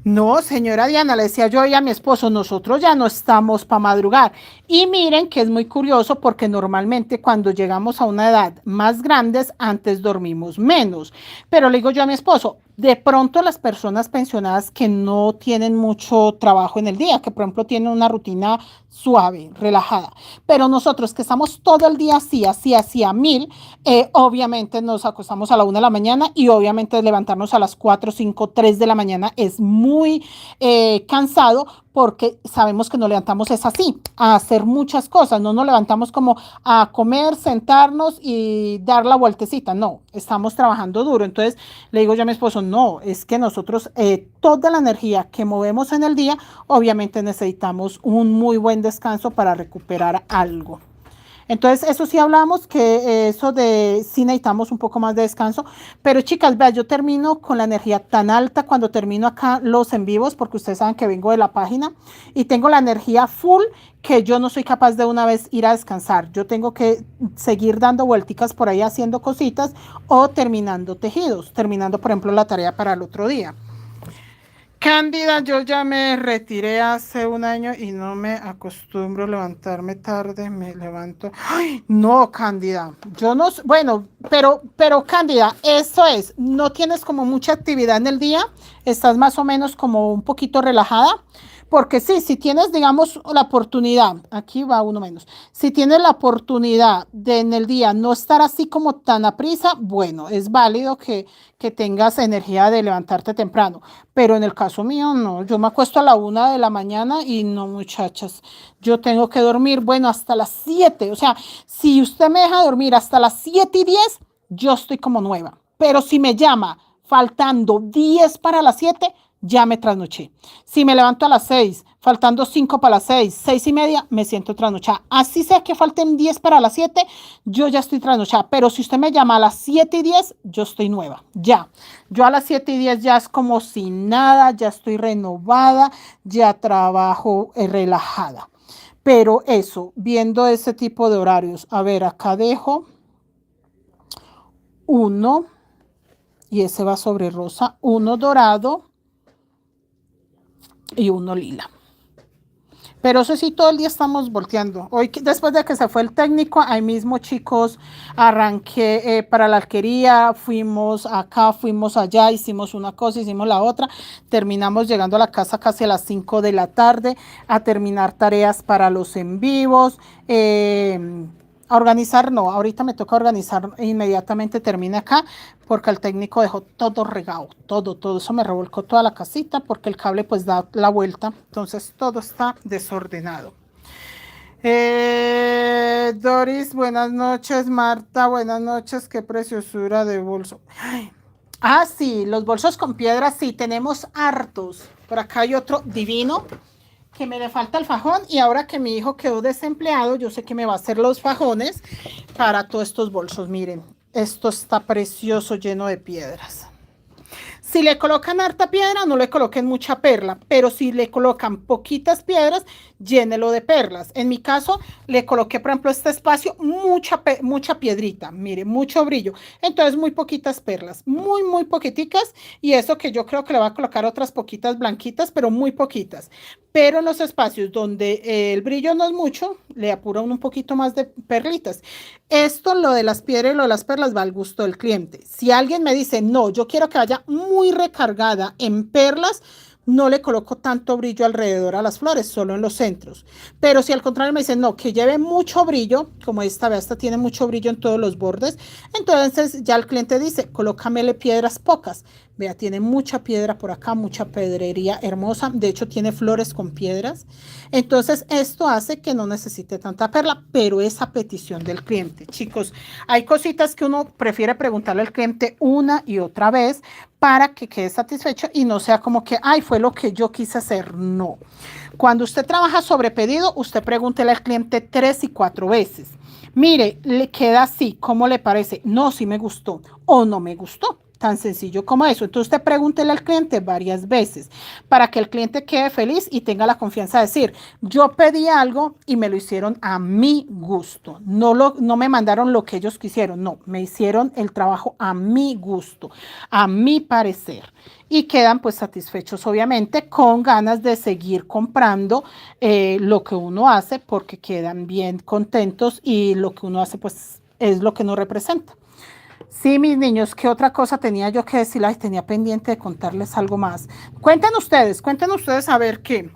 No, señora Diana, le decía yo y a mi esposo, nosotros ya no estamos para madrugar. Y miren que es muy curioso porque normalmente cuando llegamos a una edad más grandes, antes dormimos menos. Pero le digo yo a mi esposo, de pronto las personas pensionadas que no tienen mucho trabajo en el día, que por ejemplo tienen una rutina suave, relajada, pero nosotros que estamos todo el día así a 1000, obviamente nos acostamos a la 1 de la mañana y obviamente levantarnos a las 4, 5, 3 de la mañana es muy cansado porque sabemos que nos levantamos es así, a hacer muchas cosas, no nos levantamos como a comer, sentarnos y dar la vueltecita, no, estamos trabajando duro. Entonces le digo yo a mi esposo, no, es que nosotros toda la energía que movemos en el día, obviamente necesitamos un muy buen descanso para recuperar algo. Entonces, eso sí hablamos, que eso de sí necesitamos un poco más de descanso. Pero chicas, vean, yo termino con la energía tan alta cuando termino acá los en vivos, porque ustedes saben que vengo de la página y tengo la energía full, que yo no soy capaz de una vez ir a descansar. Yo tengo que seguir dando vuelticas por ahí haciendo cositas o terminando tejidos, terminando, por ejemplo, la tarea para el otro día. Cándida, yo ya me retiré hace 1 año y no me acostumbro a levantarme tarde, me levanto. Ay, no, Cándida, yo no, bueno, pero Cándida, eso es, no tienes como mucha actividad en el día, estás más o menos como un poquito relajada. Porque sí, si tienes, digamos, la oportunidad, aquí va uno menos, si tienes la oportunidad de en el día no estar así como tan a prisa, bueno, es válido que tengas energía de levantarte temprano. Pero en el caso mío, no, yo me acuesto a la 1 de la mañana y no, muchachas, yo tengo que dormir, bueno, hasta las 7. O sea, si usted me deja dormir hasta las 7:10, yo estoy como nueva. Pero si me llama faltando 10 para las 7, ya me trasnoché. Si me levanto a las 6, faltando 5 para las 6, 6:30, me siento trasnochada. Así sea que falten 10 para las 7, yo ya estoy trasnochada. Pero si usted me llama a las 7:10, yo estoy nueva, ya. Yo a las 7:10 ya es como si nada, ya estoy renovada, ya trabajo relajada. Pero eso, viendo ese tipo de horarios, a ver, acá dejo 1 y ese va sobre rosa, 1 dorado y 1 lila. Pero eso sí, todo el día estamos volteando. Hoy, después de que se fue el técnico, ahí mismo, chicos, arranqué para la alquería, fuimos acá, fuimos allá, hicimos una cosa, hicimos la otra. Terminamos llegando a la casa casi a las 5 de la tarde a terminar tareas para los en vivos. A organizar, no, ahorita me toca organizar, inmediatamente termine acá, porque el técnico dejó todo regado, todo eso me revolcó toda la casita, porque el cable pues da la vuelta, entonces todo está desordenado. Doris, buenas noches. Marta, buenas noches, qué preciosura de bolso. Ah, sí, los bolsos con piedras, sí, tenemos hartos. Por acá hay otro divino, que me le falta el fajón, y ahora que mi hijo quedó desempleado, yo sé que me va a hacer los fajones para todos estos bolsos. Miren, esto está precioso, lleno de piedras. Si le colocan harta piedra, no le coloquen mucha perla, pero si le colocan poquitas piedras, llénelo de perlas. En mi caso, le coloqué, por ejemplo, este espacio, mucha piedrita, mire, mucho brillo. Entonces, muy poquitas perlas, muy poquiticas, y eso que yo creo que le va a colocar otras poquitas blanquitas, pero muy poquitas. Pero en los espacios donde el brillo no es mucho, le apuran un poquito más de perlitas. Esto, lo de las piedras y lo de las perlas, va al gusto del cliente. Si alguien me dice, no, yo quiero que vaya muy recargada en perlas, no le coloco tanto brillo alrededor a las flores, solo en los centros. Pero si al contrario me dicen, no, que lleve mucho brillo, como esta, vea, esta tiene mucho brillo en todos los bordes, entonces ya el cliente dice, colócamele piedras pocas, Vea, tiene mucha piedra por acá, mucha pedrería hermosa. De hecho, tiene flores con piedras. Entonces, esto hace que no necesite tanta perla, pero es a petición del cliente. Chicos, hay cositas que uno prefiere preguntarle al cliente una y otra vez para que quede satisfecho y no sea como que, ay, fue lo que yo quise hacer. No. Cuando usted trabaja sobre pedido, usted pregúntele al cliente 3 y 4 veces. Mire, le queda así, ¿cómo le parece? No, sí me gustó o no me gustó. Tan sencillo como eso. Entonces usted pregúntele al cliente varias veces para que el cliente quede feliz y tenga la confianza de decir, yo pedí algo y me lo hicieron a mi gusto. No me mandaron lo que ellos quisieron, no, me hicieron el trabajo a mi gusto, a mi parecer. Y quedan pues satisfechos obviamente con ganas de seguir comprando lo que uno hace porque quedan bien contentos y lo que uno hace pues es lo que nos representa. Sí, mis niños, ¿qué otra cosa tenía yo que decir? Ay, tenía pendiente de contarles algo más. Cuenten ustedes a ver qué.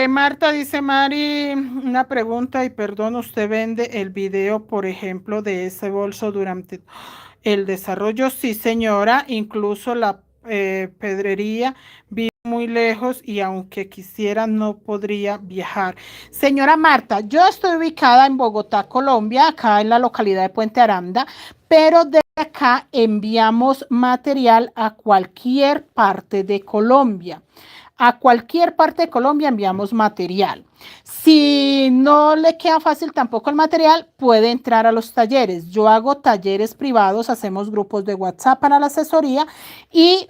Marta dice, Mari, una pregunta y perdón, ¿usted vende el video, por ejemplo, de ese bolso durante el desarrollo? Sí, señora, incluso la pedrería vive muy lejos y aunque quisiera no podría viajar. Señora Marta, yo estoy ubicada en Bogotá, Colombia, acá en la localidad de Puente Aranda, pero de acá enviamos material a cualquier parte de Colombia. A cualquier parte de Colombia enviamos material. Si no le queda fácil tampoco el material, puede entrar a los talleres. Yo hago talleres privados, hacemos grupos de WhatsApp para la asesoría y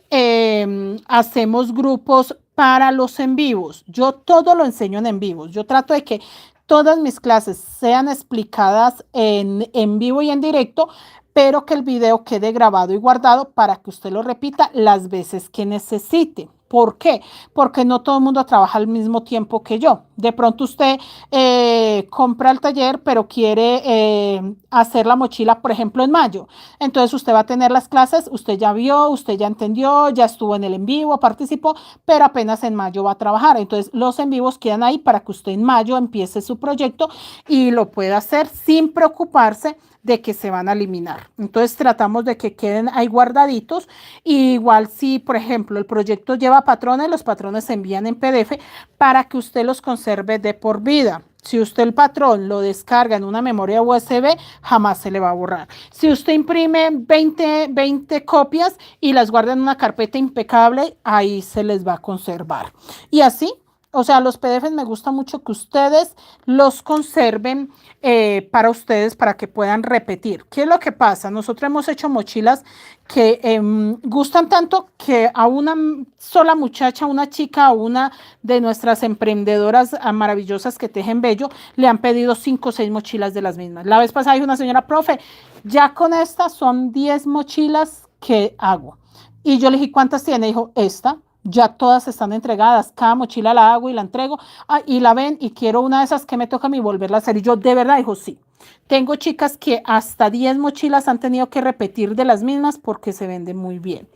hacemos grupos para los en vivos. Yo todo lo enseño en vivos. Yo trato de que todas mis clases sean explicadas en vivo y en directo, pero que el video quede grabado y guardado para que usted lo repita las veces que necesite. ¿Por qué? Porque no todo el mundo trabaja al mismo tiempo que yo. De pronto usted compra el taller, pero quiere hacer la mochila, por ejemplo, en mayo. Entonces usted va a tener las clases, usted ya vio, usted ya entendió, ya estuvo en el en vivo, participó, pero apenas en mayo va a trabajar. Entonces los en vivos quedan ahí para que usted en mayo empiece su proyecto y lo pueda hacer sin preocuparse de que se van a eliminar. Entonces tratamos de que queden ahí guardaditos. Y igual si, por ejemplo, el proyecto lleva patrones, los patrones se envían en PDF para que usted los conserve de por vida. Si usted el patrón lo descarga en una memoria USB, jamás se le va a borrar. Si usted imprime 20 copias y las guarda en una carpeta impecable, ahí se les va a conservar. Y así, o sea, los PDFs me gusta mucho que ustedes los conserven para ustedes, para que puedan repetir. ¿Qué es lo que pasa? Nosotros hemos hecho mochilas que gustan tanto que a una sola muchacha, una chica, una de nuestras emprendedoras maravillosas que tejen bello, le han pedido 5 o 6 mochilas de las mismas. La vez pasada dijo una señora, profe, ya con estas son 10 mochilas que hago. Y yo le dije, ¿cuántas tiene? Dijo, esta. Ya todas están entregadas, cada mochila la hago y la entrego, y la ven y quiero una de esas que me toca a mí volverla a hacer. Y yo de verdad dijo, sí, tengo chicas que hasta 10 mochilas han tenido que repetir de las mismas porque se venden muy bien.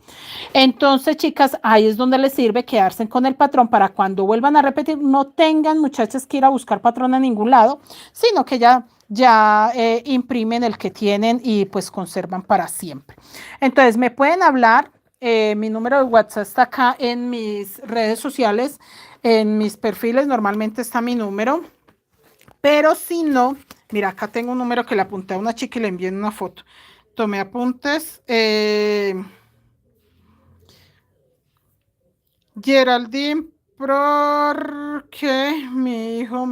Entonces, chicas, ahí es donde les sirve quedarse con el patrón para cuando vuelvan a repetir, no tengan muchachas que ir a buscar patrón a ningún lado, sino que ya imprimen el que tienen y pues conservan para siempre. Entonces, me pueden hablar. Mi número de WhatsApp está acá en mis redes sociales, en mis perfiles, normalmente está mi número, pero si no, mira, acá tengo un número que le apunté a una chica y le envié una foto. Tomé apuntes. Geraldine, porque mi hijo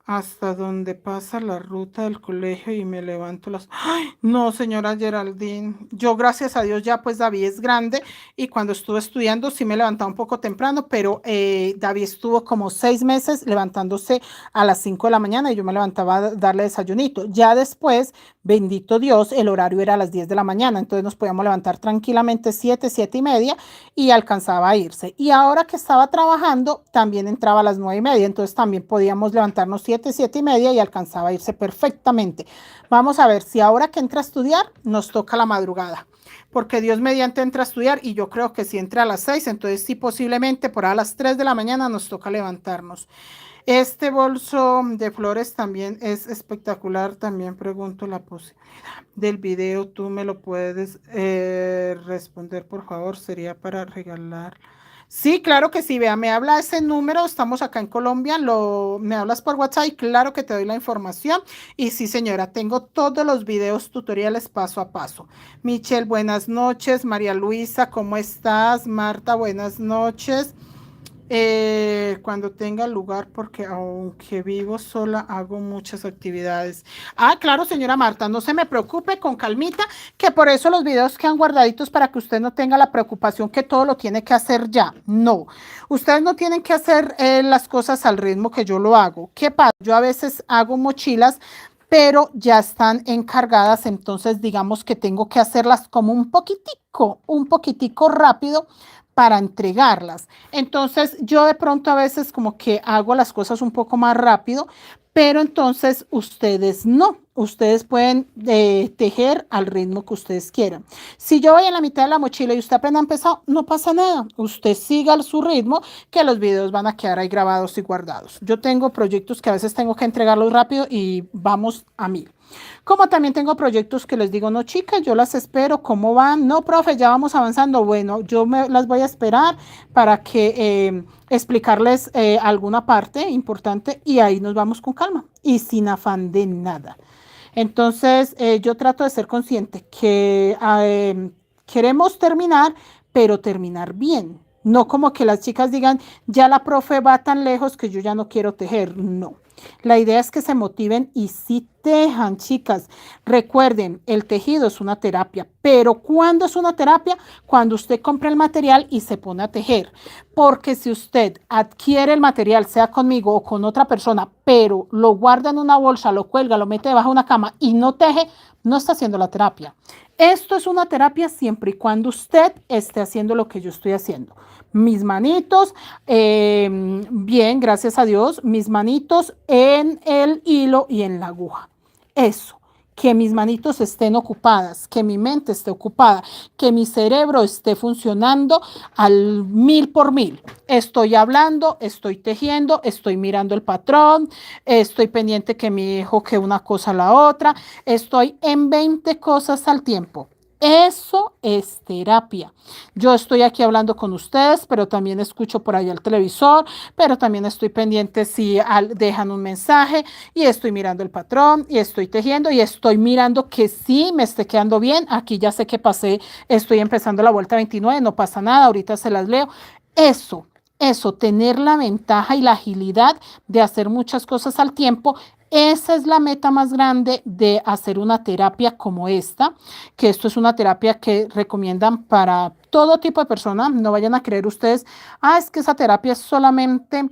hasta donde pasa la ruta del colegio y me levanto las... ¡Ay! No, señora Geraldine, yo gracias a Dios ya pues David es grande y cuando estuve estudiando sí me levantaba un poco temprano, pero David estuvo como 6 meses levantándose a las 5 de la mañana y yo me levantaba a darle desayunito. Ya después, bendito Dios, el horario era a las 10 de la mañana, entonces nos podíamos levantar tranquilamente 7, 7 y media y alcanzaba a irse. Y ahora que estaba trabajando, también entraba a las 9 y media, entonces también podíamos levantarnos 7 y media y alcanzaba a irse perfectamente. Vamos a ver si ahora que entra a estudiar nos toca la madrugada. porque Dios mediante entra a estudiar y yo creo que si entra a las 6, entonces sí posiblemente por a las 3 de la mañana nos toca levantarnos. Este bolso de flores también es espectacular, también pregunto la posibilidad del video, tú me lo puedes responder por favor, sería para regalar. Sí, claro que sí, vea, me habla ese número, estamos acá en Colombia, me hablas por WhatsApp y claro que te doy la información. Y sí, señora, tengo todos los videos tutoriales paso a paso. Michelle, buenas noches. María Luisa, ¿cómo estás? Marta, buenas noches. Cuando tenga lugar, porque aunque vivo sola, hago muchas actividades. Ah, claro, señora Marta, no se me preocupe, con calmita, que por eso los videos quedan guardaditos para que usted no tenga la preocupación que todo lo tiene que hacer ya. No, ustedes no tienen que hacer las cosas al ritmo que yo lo hago. ¿Qué pasa? Yo a veces hago mochilas, pero ya están encargadas, entonces digamos que tengo que hacerlas como un poquitico rápido para entregarlas. Entonces yo de pronto a veces como que hago las cosas un poco más rápido, pero entonces ustedes no. Ustedes pueden tejer al ritmo que ustedes quieran. Si yo voy en la mitad de la mochila y usted apenas ha empezado, no pasa nada. Usted siga su ritmo, que los videos van a quedar ahí grabados y guardados. Yo tengo proyectos que a veces tengo que entregarlos rápido y vamos a 1000. Como también tengo proyectos que les digo, no, chicas, yo las espero, ¿cómo van? No, profe, ya vamos avanzando. Bueno, yo las voy a esperar para que explicarles alguna parte importante y ahí nos vamos con calma y sin afán de nada. Entonces, yo trato de ser consciente que queremos terminar, pero terminar bien. No como que las chicas digan, ya la profe va tan lejos que yo ya no quiero tejer. No. La idea es que se motiven y sí tejan, chicas. Recuerden, el tejido es una terapia, pero ¿cuándo es una terapia? Cuando usted compra el material y se pone a tejer. Porque si usted adquiere el material, sea conmigo o con otra persona, pero lo guarda en una bolsa, lo cuelga, lo mete debajo de una cama y no teje, no está haciendo la terapia. Esto es una terapia siempre y cuando usted esté haciendo lo que yo estoy haciendo. Mis manitos, bien, gracias a Dios, mis manitos en el hilo y en la aguja. Eso, que mis manitos estén ocupadas, que mi mente esté ocupada, que mi cerebro esté funcionando al 1000 por 1000. Estoy hablando, estoy tejiendo, estoy mirando el patrón, estoy pendiente que mi hijo, que una cosa la otra, estoy en 20 cosas al tiempo. Eso es terapia. Yo estoy aquí hablando con ustedes, pero también escucho por ahí el televisor, pero también estoy pendiente si dejan un mensaje y estoy mirando el patrón y estoy tejiendo y estoy mirando que sí me esté quedando bien. Aquí ya sé que pasé, estoy empezando la vuelta 29, no pasa nada, ahorita se las leo. Eso, tener la ventaja y la agilidad de hacer muchas cosas al tiempo. Esa es la meta más grande de hacer una terapia como esta, que esto es una terapia que recomiendan para todo tipo de personas. No vayan a creer ustedes, es que esa terapia es solamente,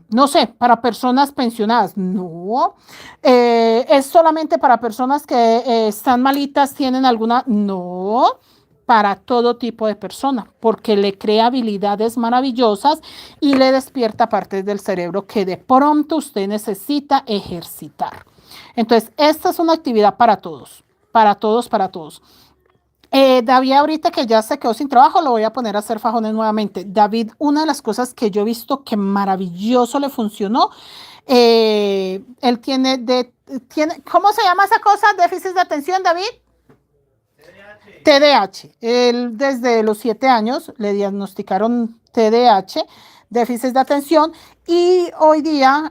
no sé, para personas pensionadas. No, es solamente para personas que están malitas, tienen alguna, no, para todo tipo de persona, porque le crea habilidades maravillosas y le despierta partes del cerebro que de pronto usted necesita ejercitar. Entonces, esta es una actividad para todos, para todos, para todos. David, ahorita que ya se quedó sin trabajo, lo voy a poner a hacer fajones nuevamente. David, una de las cosas que yo he visto que maravilloso le funcionó, él tiene, ¿cómo se llama esa cosa? Déficit de atención, David. TDAH. Él desde los 7 años le diagnosticaron TDAH, déficit de atención, y hoy día,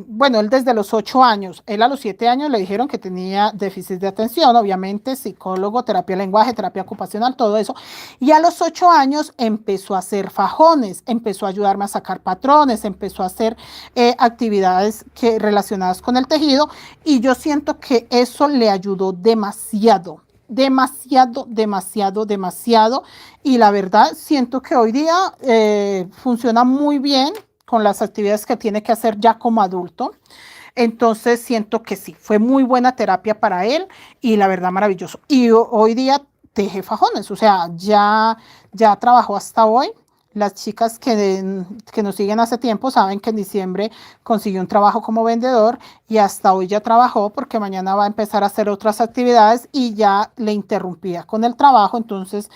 bueno, él desde los 8 años, él a los 7 años le dijeron que tenía déficit de atención, obviamente psicólogo, terapia de lenguaje, terapia ocupacional, todo eso, y a los 8 años empezó a hacer fajones, empezó a ayudarme a sacar patrones, empezó a hacer actividades relacionadas con el tejido, y yo siento que eso le ayudó demasiado. Y la verdad siento que hoy día funciona muy bien con las actividades que tiene que hacer ya como adulto. Entonces siento que sí, fue muy buena terapia para él y la verdad maravilloso. Y hoy día teje fajones, o sea, ya trabajó hasta hoy. Las chicas que nos siguen hace tiempo saben que en diciembre consiguió un trabajo como vendedor y hasta hoy ya trabajó porque mañana va a empezar a hacer otras actividades y ya le interrumpía con el trabajo. Entonces,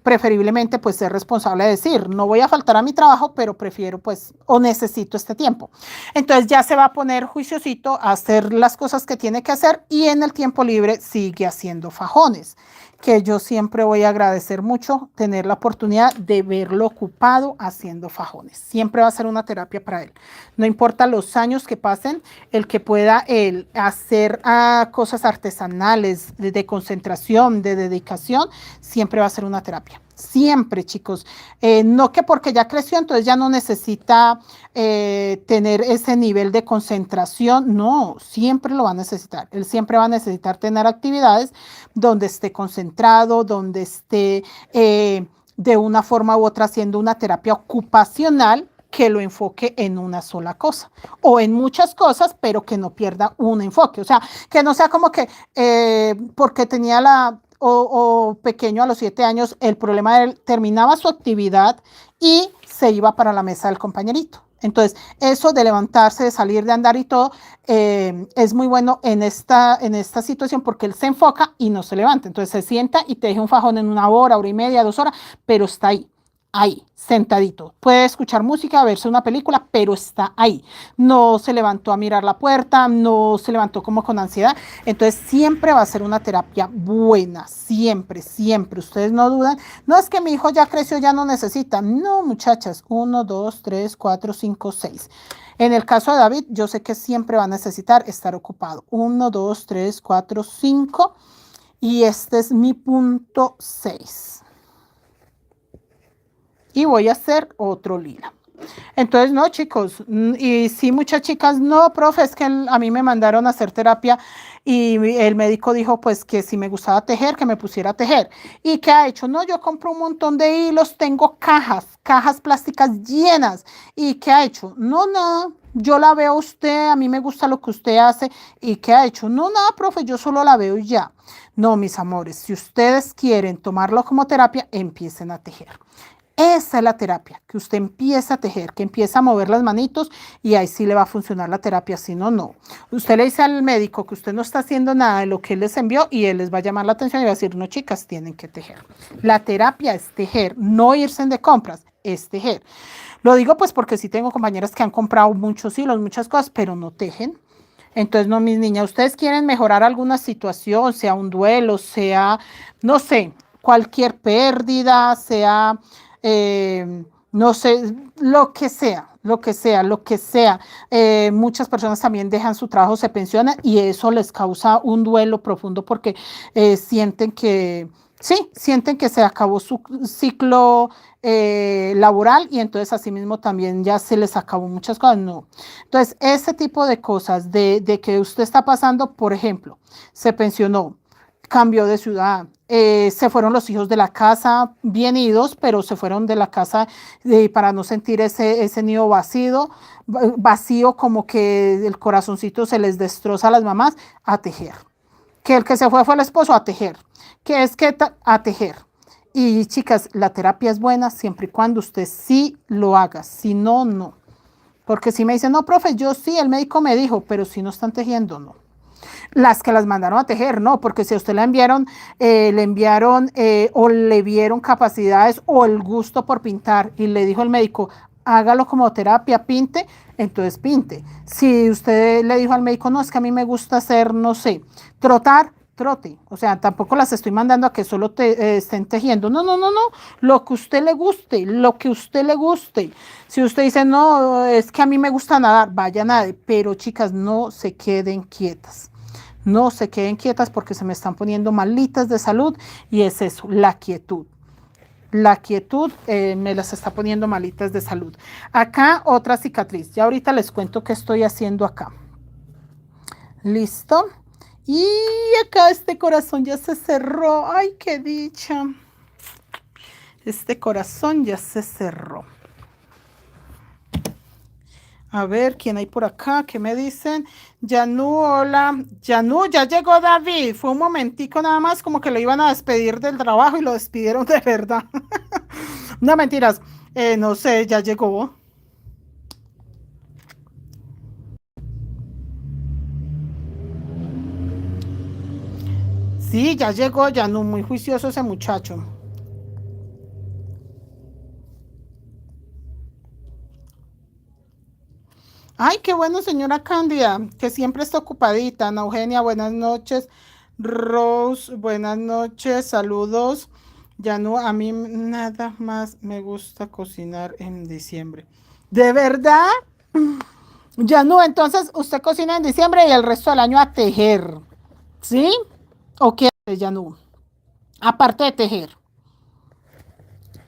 preferiblemente pues ser responsable de decir, no voy a faltar a mi trabajo, pero prefiero pues o necesito este tiempo. Entonces ya se va a poner juiciosito a hacer las cosas que tiene que hacer y en el tiempo libre sigue haciendo fajones, que yo siempre voy a agradecer mucho tener la oportunidad de verlo ocupado haciendo fajones. Siempre va a ser una terapia para él. No importa los años que pasen, el que pueda él hacer cosas artesanales, de concentración, de dedicación, siempre va a ser una terapia. Siempre, chicos. No que porque ya creció, entonces ya no necesita tener ese nivel de concentración. No, siempre lo va a necesitar. Él siempre va a necesitar tener actividades donde esté concentrado, donde esté de una forma u otra haciendo una terapia ocupacional que lo enfoque en una sola cosa o en muchas cosas, pero que no pierda un enfoque. O sea, que no sea como que porque tenía o pequeño a los 7 años, el problema de él terminaba su actividad y se iba para la mesa del compañerito. Entonces, eso de levantarse, de salir, de andar y todo, es muy bueno en esta situación porque él se enfoca y no se levanta. Entonces, se sienta y te deja un fajón en 1 hora, hora y media, 2 horas, pero está ahí, sentadito. Puede escuchar música, verse una película, pero está ahí. No se levantó a mirar la puerta, no se levantó como con ansiedad. Entonces siempre va a ser una terapia buena, siempre, siempre. Ustedes no dudan. No es que mi hijo ya creció, ya no necesita. No, muchachas. 1, 2, 3, 4, 5, 6. En el caso de David, yo sé que siempre va a necesitar estar ocupado. 1, 2, 3, 4, 5. Y este es mi punto 6. Y voy a hacer otro lila. Entonces, no, chicos, y sí, muchas chicas, no, profe, es que a mí me mandaron a hacer terapia y el médico dijo, pues, que si me gustaba tejer, que me pusiera a tejer. ¿Y qué ha hecho? No, yo compro un montón de hilos, tengo cajas plásticas llenas. ¿Y qué ha hecho? No, nada, yo la veo a usted, a mí me gusta lo que usted hace. ¿Y qué ha hecho? No, nada, profe, yo solo la veo y ya. No, mis amores, si ustedes quieren tomarlo como terapia, empiecen a tejer. Esa es la terapia, que usted empieza a tejer, que empieza a mover las manitos y ahí sí le va a funcionar la terapia, si no, no. Usted le dice al médico que usted no está haciendo nada de lo que él les envió y él les va a llamar la atención y va a decir, no, chicas, tienen que tejer. La terapia es tejer, no irse de compras, es tejer. Lo digo pues porque sí tengo compañeras que han comprado muchos hilos, muchas cosas, pero no tejen. Entonces, no, mis niñas, ustedes quieren mejorar alguna situación, sea un duelo, sea, no sé, cualquier pérdida, sea, no sé, lo que sea, lo que sea, lo que sea. Muchas personas también dejan su trabajo, se pensionan y eso les causa un duelo profundo porque sienten que, sí, sienten que se acabó su ciclo laboral y entonces asimismo también ya se les acabó muchas cosas. No. Entonces, ese tipo de cosas de que usted está pasando, por ejemplo, se pensionó, cambió de ciudad, se fueron los hijos de la casa bien idos, pero se fueron de la casa para no sentir ese nido vacío, como que el corazoncito se les destroza a las mamás, a tejer. Que el que se fue el esposo, a tejer. Que es que a tejer. Y chicas, la terapia es buena siempre y cuando usted sí lo haga, si no, no. Porque si me dicen, no, profe, yo sí, el médico me dijo, pero si no están tejiendo, no. Las que las mandaron a tejer, no, porque si a usted le enviaron o le vieron capacidades o el gusto por pintar y le dijo el médico, hágalo como terapia, pinte, entonces pinte. Si usted le dijo al médico, no, es que a mí me gusta hacer, no sé, trotar, trote. O sea, tampoco las estoy mandando a que solo estén tejiendo. No, no, no, no. Lo que usted le guste, lo que usted le guste. Si usted dice, no, es que a mí me gusta nadar, vaya nade. Pero chicas, no se queden quietas. No se queden quietas porque se me están poniendo malitas de salud y es eso, la quietud. La quietud me las está poniendo malitas de salud. Acá otra cicatriz. Ya ahorita les cuento qué estoy haciendo acá. ¿Listo? Y acá este corazón ya se cerró. ¡Ay, qué dicha! Este corazón ya se cerró. A ver, ¿quién hay por acá? ¿Qué me dicen? Yanu, hola. Yanu, ya llegó David. Fue un momentico nada más, como que lo iban a despedir del trabajo y lo despidieron de verdad. No, mentiras. No sé, ya llegó. Sí, ya llegó, ya no, muy juicioso ese muchacho. Ay, qué bueno, señora Cándida, que siempre está ocupadita. Ana Eugenia, buenas noches. Rose, buenas noches, saludos. Ya no, a mí nada más me gusta cocinar en diciembre. ¿De verdad? Ya no, entonces usted cocina en diciembre y el resto del año a tejer, ¿sí? ¿O qué hace, ya no? Aparte de tejer.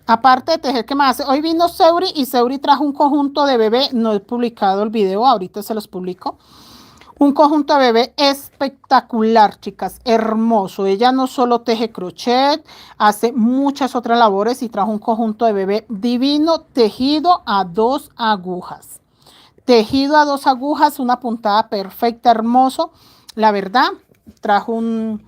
Aparte de tejer, ¿qué más hace? Hoy vino Seuri y Seuri trajo un conjunto de bebé. No he publicado el video, ahorita se los publico. Un conjunto de bebé espectacular, chicas, hermoso. Ella no solo teje crochet, hace muchas otras labores y trajo un conjunto de bebé divino, tejido a 2 agujas. Tejido a 2 agujas, una puntada perfecta, hermoso. La verdad, trajo un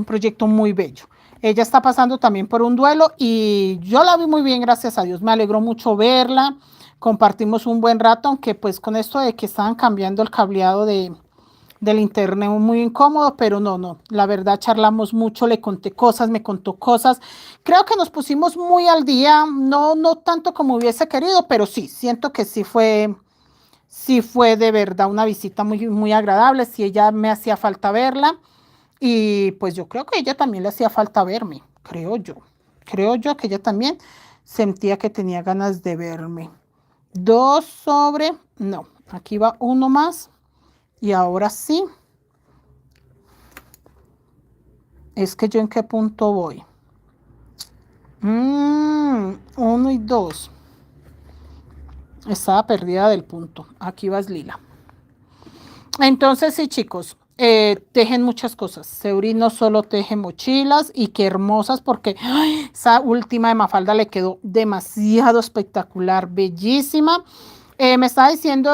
proyecto muy bello. Ella está pasando también por un duelo y yo la vi muy bien, gracias a Dios. Me alegró mucho verla. Compartimos un buen rato, aunque pues con esto de que estaban cambiando el cableado del internet muy incómodo, pero no, la verdad charlamos mucho, le conté cosas, me contó cosas. Creo que nos pusimos muy al día, no tanto como hubiese querido, pero sí, siento que sí fue de verdad una visita muy agradable, sí ella me hacía falta verla y pues yo creo que ella también le hacía falta verme, creo yo que ella también sentía que tenía ganas de verme. 2 sobre, no, aquí va uno más y ahora sí, es que yo en qué punto voy. 1 y 2. Estaba perdida del punto. Aquí vas, Lila. Entonces, sí, chicos, tejen muchas cosas. Seuri no solo teje mochilas y qué hermosas porque ¡ay! Esa última de Mafalda le quedó demasiado espectacular, bellísima. Me estaba diciendo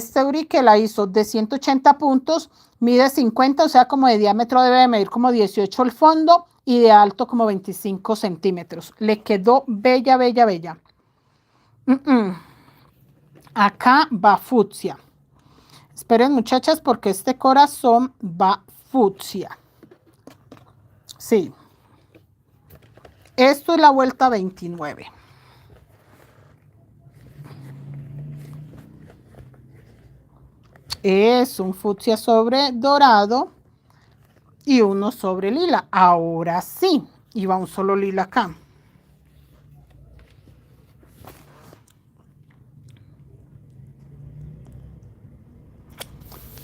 Seuri que la hizo de 180 puntos, mide 50, o sea, como de diámetro debe de medir como 18 el fondo y de alto como 25 centímetros. Le quedó bella, bella, bella. Acá va fucsia. Esperen, muchachas, porque este corazón va fucsia. Sí. Esto es la vuelta 29. Es un fucsia sobre dorado y uno sobre lila. Ahora sí. Y va un solo lila acá.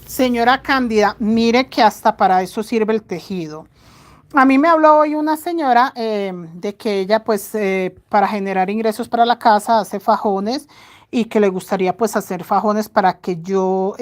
Señora Cándida, mire que hasta para eso sirve el tejido. A mí me habló hoy una señora de que ella pues para generar ingresos para la casa hace fajones y que le gustaría pues hacer fajones para que yo,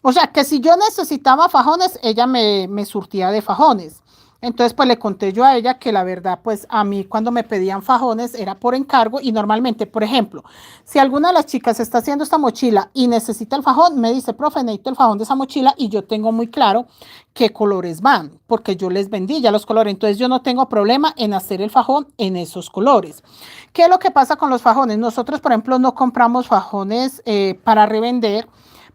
o sea que si yo necesitaba fajones, ella me surtía de fajones. Entonces, pues le conté yo a ella que la verdad, pues a mí cuando me pedían fajones era por encargo y normalmente, por ejemplo, si alguna de las chicas está haciendo esta mochila y necesita el fajón, me dice, profe, necesito el fajón de esa mochila y yo tengo muy claro qué colores van, porque yo les vendí ya los colores, entonces yo no tengo problema en hacer el fajón en esos colores. ¿Qué es lo que pasa con los fajones? Nosotros, por ejemplo, no compramos fajones para revender.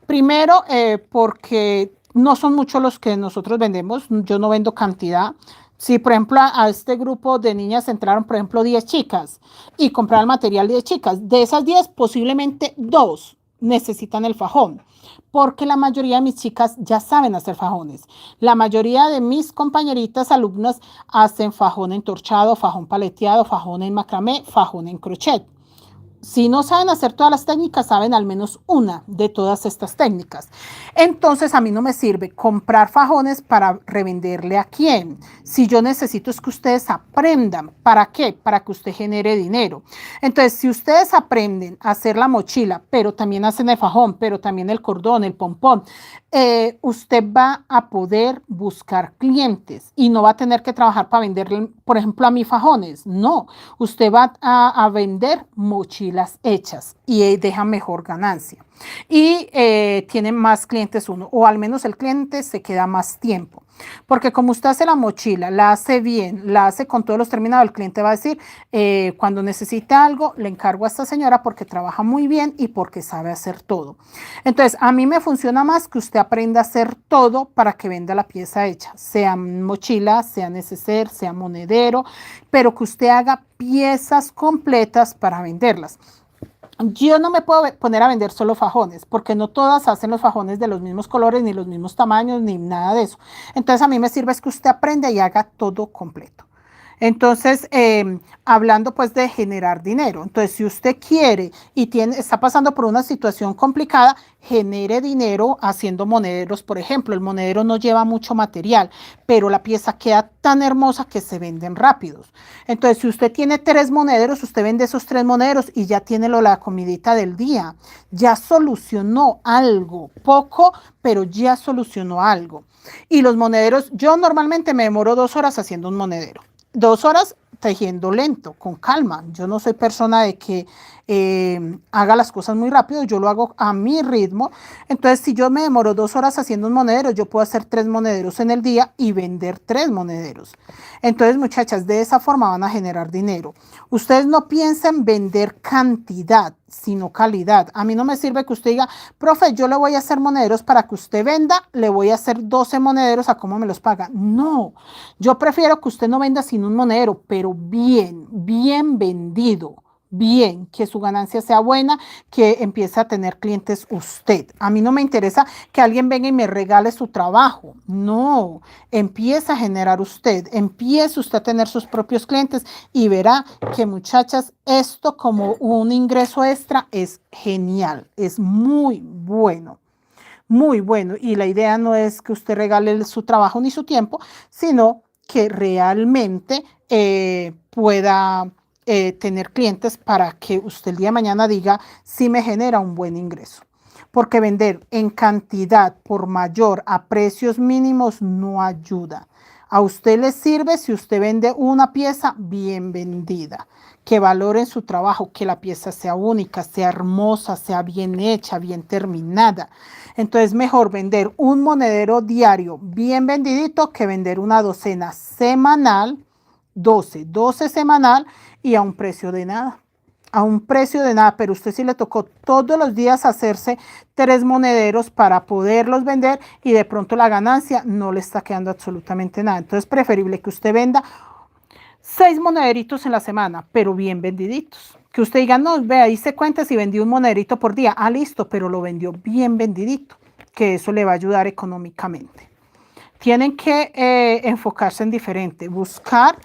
Primero, porque no son muchos los que nosotros vendemos, yo no vendo cantidad. Si, por ejemplo, a este grupo de niñas entraron, por ejemplo, 10 chicas y compraron material de 10 chicas, de esas 10, posiblemente 2 necesitan el fajón, porque la mayoría de mis chicas ya saben hacer fajones. La mayoría de mis compañeritas alumnas hacen fajón entorchado, fajón paleteado, fajón en macramé, fajón en crochet. Si no saben hacer todas las técnicas, saben al menos una de todas estas técnicas. Entonces, a mí no me sirve comprar fajones para revenderle a quién. Si yo necesito es que ustedes aprendan. ¿Para qué? Para que usted genere dinero. Entonces, si ustedes aprenden a hacer la mochila, pero también hacen el fajón, pero también el cordón, el pompón, usted va a poder buscar clientes y no va a tener que trabajar para venderle, por ejemplo, a mí fajones. No, usted va a vender mochilas hechas y deja mejor ganancia. Y tiene más clientes uno, o al menos el cliente se queda más tiempo. Porque como usted hace la mochila, la hace bien, la hace con todos los terminados, el cliente va a decir, cuando necesite algo, le encargo a esta señora porque trabaja muy bien y porque sabe hacer todo. Entonces, a mí me funciona más que usted aprenda a hacer todo para que venda la pieza hecha, sea mochila, sea neceser, sea monedero, pero que usted haga piezas completas para venderlas. Yo no me puedo poner a vender solo fajones, porque no todas hacen los fajones de los mismos colores, ni los mismos tamaños, ni nada de eso. Entonces a mí me sirve es que usted aprenda y haga todo completo. Entonces, hablando pues de generar dinero. Entonces, si usted quiere y está pasando por una situación complicada, genere dinero haciendo monederos, por ejemplo. El monedero no lleva mucho material, pero la pieza queda tan hermosa que se venden rápidos. Entonces, si usted tiene 3 monederos, usted vende esos 3 monederos y ya tiene la comidita del día. Ya solucionó algo, poco, pero ya solucionó algo. Y los monederos, yo normalmente me demoro 2 horas haciendo un monedero. 2 horas tejiendo lento, con calma. Yo no soy persona de que haga las cosas muy rápido, yo lo hago a mi ritmo. Entonces, si yo me demoro 2 horas haciendo un monedero, yo puedo hacer 3 monederos en el día y vender 3 monederos. Entonces, muchachas, de esa forma van a generar dinero. Ustedes no piensen vender cantidad, sino calidad. A mí no me sirve que usted diga, profe, yo le voy a hacer monederos para que usted venda, le voy a hacer 12 monederos a cómo me los paga. No, yo prefiero que usted no venda sin un monedero, pero bien vendido. Bien, que su ganancia sea buena, que empiece a tener clientes usted. A mí no me interesa que alguien venga y me regale su trabajo. No, empieza a generar usted, empiece usted a tener sus propios clientes y verá que, muchachas, esto como un ingreso extra es genial, es muy bueno. Muy bueno, y la idea no es que usted regale su trabajo ni su tiempo, sino que realmente pueda tener clientes para que usted el día de mañana diga si me genera un buen ingreso. Porque vender en cantidad por mayor a precios mínimos no ayuda. A usted le sirve si usted vende una pieza bien vendida, que valoren su trabajo, que la pieza sea única, sea hermosa, sea bien hecha, bien terminada. Entonces, mejor vender un monedero diario bien vendidito que vender una docena semanal, 12 semanal y a un precio de nada. A un precio de nada, pero usted sí le tocó todos los días hacerse 3 monederos para poderlos vender y de pronto la ganancia no le está quedando absolutamente nada. Entonces, es preferible que usted venda 6 monederitos en la semana, pero bien vendiditos. Que usted diga, no, vea, hice cuentas y vendí un monederito por día. Ah, listo, pero lo vendió bien vendidito, que eso le va a ayudar económicamente. Tienen que enfocarse en diferente, buscar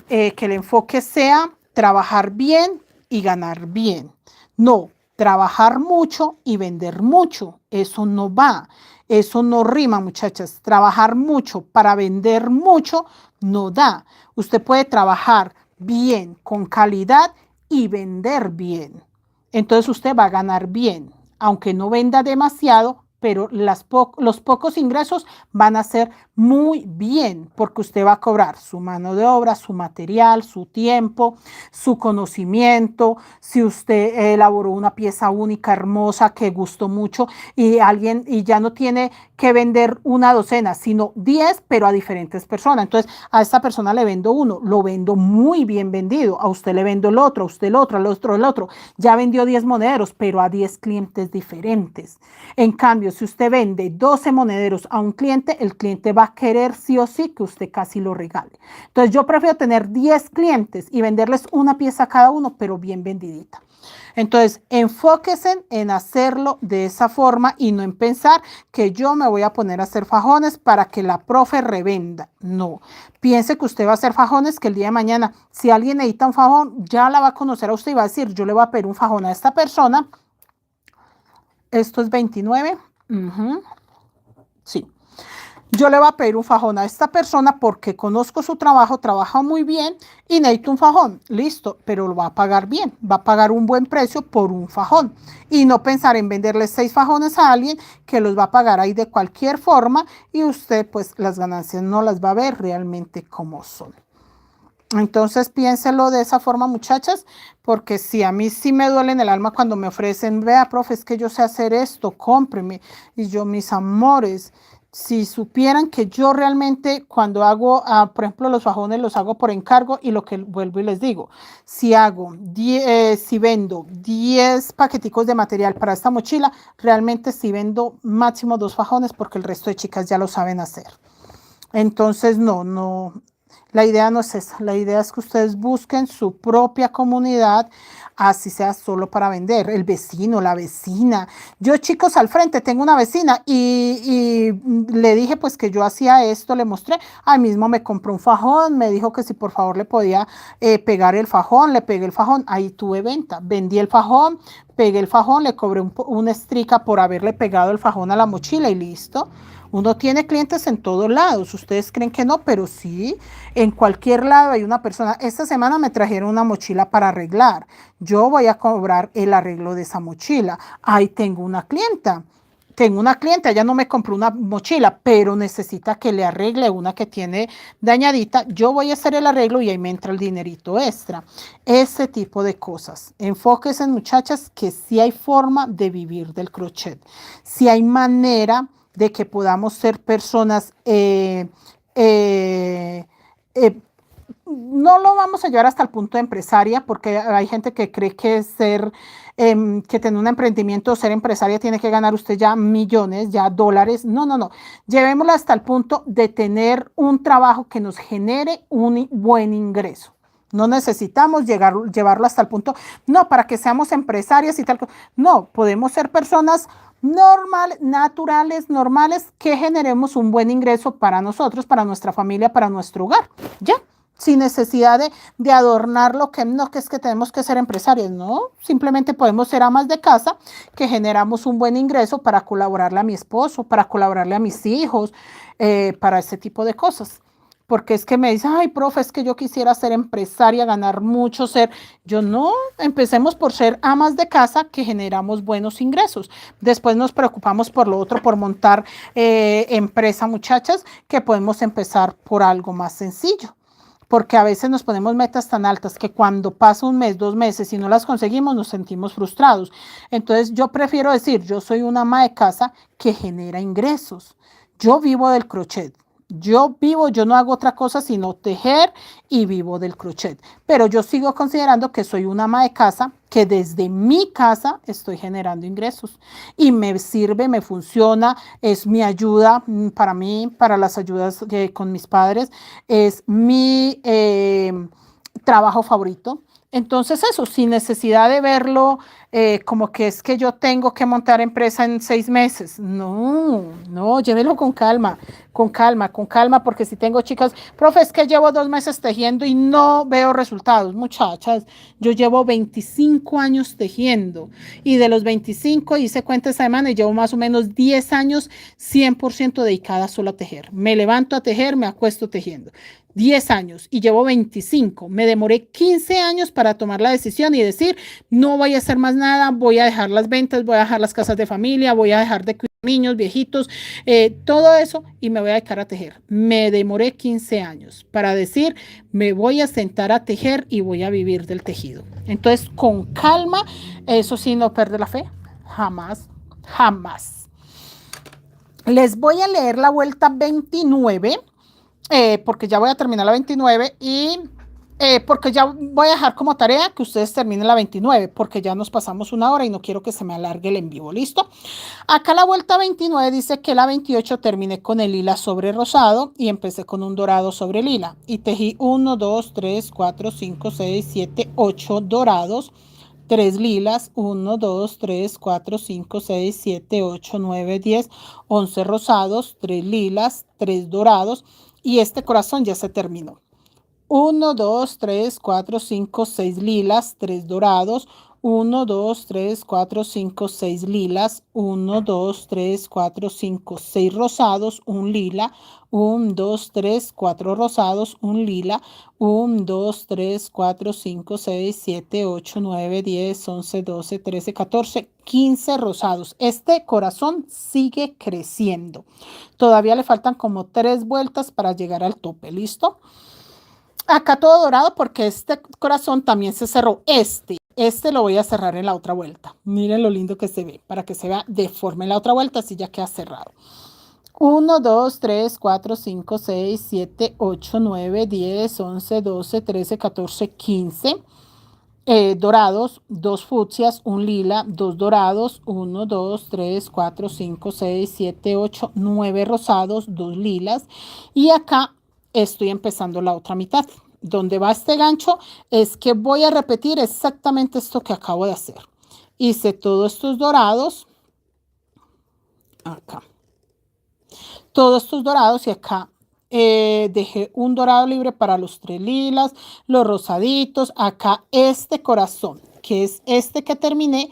que el enfoque sea trabajar bien y ganar bien. No, trabajar mucho y vender mucho. Eso no va. Eso no rima, muchachas. Trabajar mucho para vender mucho no da. Usted puede trabajar bien, con calidad y vender bien. Entonces usted va a ganar bien. Aunque no venda demasiado, pero los pocos ingresos van a ser muy bien porque usted va a cobrar su mano de obra, su material, su tiempo, su conocimiento. Si usted elaboró una pieza única, hermosa, que gustó mucho y ya no tiene que vender una docena, sino 10, pero a diferentes personas. Entonces, a esta persona le vendo uno, lo vendo muy bien vendido. A usted le vendo el otro, a usted el otro, al otro el otro. Ya vendió 10 monederos, pero a 10 clientes diferentes. En cambio, si usted vende 12 monederos a un cliente, el cliente va a querer sí o sí que usted casi lo regale. Entonces, yo prefiero tener 10 clientes y venderles una pieza a cada uno, pero bien vendidita. Entonces, enfóquense en hacerlo de esa forma y no en pensar que yo me voy a poner a hacer fajones para que la profe revenda. No, piense que usted va a hacer fajones que el día de mañana, si alguien necesita un fajón, ya la va a conocer a usted y va a decir, yo le voy a pedir un fajón a esta persona. Esto es 29. Sí. Yo le voy a pedir un fajón a esta persona porque conozco su trabajo, trabaja muy bien y necesito un fajón. Listo, pero lo va a pagar bien. Va a pagar un buen precio por un fajón. Y no pensar en venderle 6 fajones a alguien que los va a pagar ahí de cualquier forma y usted pues las ganancias no las va a ver realmente como son. Entonces piénselo de esa forma, muchachas, porque si a mí sí me duele en el alma cuando me ofrecen, vea, profe, es que yo sé hacer esto, cómpreme. Y yo, mis amores, Si supieran que yo realmente cuando hago, por ejemplo, los fajones los hago por encargo y lo que vuelvo y les digo, si si vendo 10 paqueticos de material para esta mochila, realmente si vendo máximo 2 fajones porque el resto de chicas ya lo saben hacer. Entonces, no, la idea no es esa. La idea es que ustedes busquen su propia comunidad, así sea solo para vender. El vecino, la vecina. Yo, chicos, al frente tengo una vecina y le dije pues que yo hacía esto, le mostré. Ahí mismo me compró un fajón, me dijo que si por favor le podía pegar el fajón, le pegué el fajón. Ahí tuve venta. Vendí el fajón, pegué el fajón, le cobré una estrica por haberle pegado el fajón a la mochila y listo. Uno tiene clientes en todos lados. Ustedes creen que no, pero sí, en cualquier lado hay una persona. Esta semana me trajeron una mochila para arreglar. Yo voy a cobrar el arreglo de esa mochila. Ahí tengo una clienta. Tengo una clienta, ella no me compró una mochila, pero necesita que le arregle una que tiene dañadita. Yo voy a hacer el arreglo y ahí me entra el dinerito extra. Ese tipo de cosas. Enfóquense, muchachas, que sí hay forma de vivir del crochet. Sí hay manera de que podamos ser personas, no lo vamos a llevar hasta el punto de empresaria, porque hay gente que cree que que tener un emprendimiento o ser empresaria tiene que ganar usted ya millones, ya dólares. No, no, no. Llevémoslo hasta el punto de tener un trabajo que nos genere un buen ingreso. No necesitamos llevarlo hasta el punto, no, para que seamos empresarias y tal. No, podemos ser personas naturales, normales, que generemos un buen ingreso para nosotros, para nuestra familia, para nuestro hogar. Ya, sin necesidad de adornar lo que no, que es que tenemos que ser empresarios, no. Simplemente podemos ser amas de casa que generamos un buen ingreso para colaborarle a mi esposo, para colaborarle a mis hijos, para ese tipo de cosas. Porque es que me dicen, ay, profe, es que yo quisiera ser empresaria, ganar mucho, yo no, empecemos por ser amas de casa que generamos buenos ingresos. Después nos preocupamos por lo otro, por montar empresa, muchachas, que podemos empezar por algo más sencillo. Porque a veces nos ponemos metas tan altas que cuando pasa un mes, 2 meses y no las conseguimos, nos sentimos frustrados. Entonces yo prefiero decir, yo soy una ama de casa que genera ingresos. Yo vivo del crochet. Yo no hago otra cosa sino tejer y vivo del crochet. Pero yo sigo considerando que soy una ama de casa que desde mi casa estoy generando ingresos. Y me sirve, me funciona, es mi ayuda para mí, para las ayudas con mis padres. Es mi trabajo favorito. Entonces eso, sin necesidad de verlo como que es que yo tengo que montar empresa en 6 meses. No, no, llévelo con calma, con calma, con calma, porque si tengo chicas, profe, es que llevo 2 meses tejiendo y no veo resultados. Muchachas, yo llevo 25 años tejiendo y de los 25 hice cuenta esta semana y llevo más o menos 10 años 100% dedicada solo a tejer. Me levanto a tejer, me acuesto tejiendo. 10 años y llevo 25. Me demoré 15 años para tomar la decisión y decir, no voy a hacer más nada, voy a dejar las ventas, voy a dejar las casas de familia, voy a dejar de cuidar niños, viejitos, todo eso y me voy a dedicar a tejer. Me demoré 15 años para decir, me voy a sentar a tejer y voy a vivir del tejido. Entonces, con calma, eso sí, no perder la fe, jamás, jamás. Les voy a leer la vuelta 29. Porque ya voy a terminar la 29 y porque ya voy a dejar como tarea que ustedes terminen la 29 porque ya nos pasamos 1 hora y no quiero que se me alargue el en vivo, ¿listo? Acá la vuelta 29 dice que la 28 terminé con el lila sobre rosado y empecé con un dorado sobre lila y tejí 1, 2, 3, 4, 5, 6, 7, 8 dorados, 3 lilas, 1, 2, 3, 4, 5, 6, 7, 8, 9, 10, 11 rosados, 3 lilas, 3 dorados y este corazón ya se terminó. 1, 2, 3, 4, 5, 6 lilas, 3 dorados, 1, 2, 3, 4, 5, 6 lilas, 1, 2, 3, 4, 5, 6 rosados, 1 lila, 1, 2, 3, 4 rosados, 1 lila, 1, 2, 3, 4, 5, 6, 7, 8, 9, 10, 11, 12, 13, 14, 15 rosados. Este corazón sigue creciendo. Todavía le faltan como 3 vueltas para llegar al tope, ¿listo? Acá todo dorado porque este corazón también se cerró. Este lo voy a cerrar en la otra vuelta. Miren lo lindo que se ve, para que se vea deforme en la otra vuelta, así ya queda cerrado. 1, 2, 3, 4, 5, 6, 7, 8, 9, 10, 11, 12, 13, 14, 15. Dorados, 2 fucsias, 1 lila, 2 dorados, 1, 2, 3, 4, 5, 6, 7, 8, 9 rosados, 2 lilas. Y acá estoy empezando la otra mitad. Donde va este gancho es que voy a repetir exactamente esto que acabo de hacer. Hice todos estos dorados acá. Todos estos dorados y acá dejé un dorado libre para los 3 lilas, los rosaditos, acá este corazón, que es este que terminé,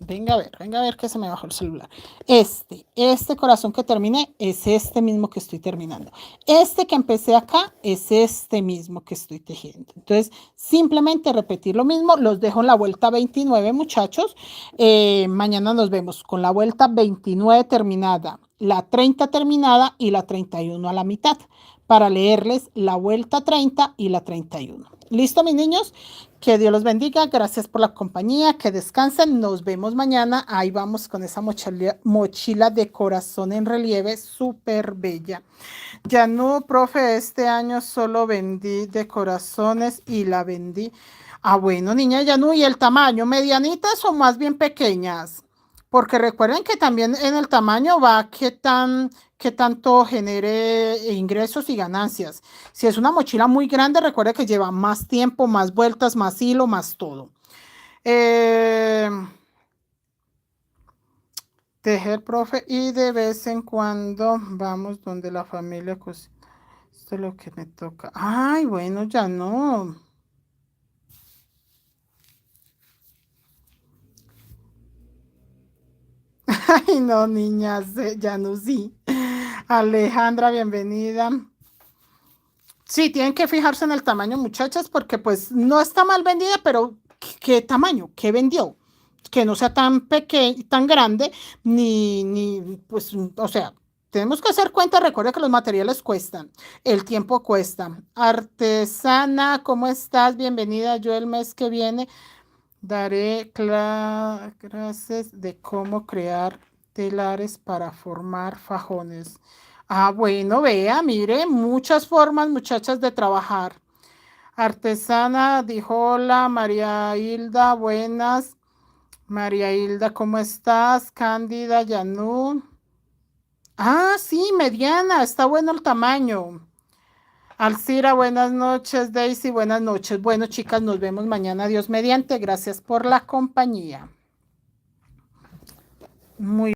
venga a ver que se me bajó el celular, este corazón que terminé es este mismo que estoy terminando, este que empecé acá es este mismo que estoy tejiendo. Entonces simplemente repetir lo mismo, los dejo en la vuelta 29 muchachos. Mañana nos vemos con la vuelta 29 terminada, la 30 terminada y la 31 a la mitad, para leerles la vuelta 30 y la 31. ¿Listo, mis niños? Que Dios los bendiga. Gracias por la compañía. Que descansen. Nos vemos mañana. Ahí vamos con esa mochila de corazón en relieve, súper bella. Ya no, profe, este año solo vendí de corazones y la vendí. Ah, bueno, niña, ya no. ¿Y el tamaño? ¿Medianitas o más bien pequeñas? Porque recuerden que también en el tamaño va qué tanto genere ingresos y ganancias. Si es una mochila muy grande, recuerde que lleva más tiempo, más vueltas, más hilo, más todo. Tejer, profe, y de vez en cuando vamos donde la familia cocina. Esto es lo que me toca. Ay, bueno, ya no. Ay, no, niñas, ya no, sí. Alejandra, bienvenida. Sí, tienen que fijarse en el tamaño, muchachas, porque pues no está mal vendida, pero ¿qué tamaño? ¿Qué vendió? Que no sea tan pequeño, tan grande, pues, o sea, tenemos que hacer cuenta. Recuerda que los materiales cuestan, el tiempo cuesta. Artesana, ¿cómo estás? Bienvenida. Yo el mes que viene daré clases de cómo crear telares para formar fajones. Ah, bueno, vea, mire, muchas formas, muchachas, de trabajar. Artesana dijo: hola, María Hilda, buenas. María Hilda, ¿cómo estás? Cándida, Yanú. Ah, sí, mediana, está bueno el tamaño. Alcira, buenas noches. Daisy, buenas noches. Bueno, chicas, nos vemos mañana, Dios mediante. Gracias por la compañía. Muy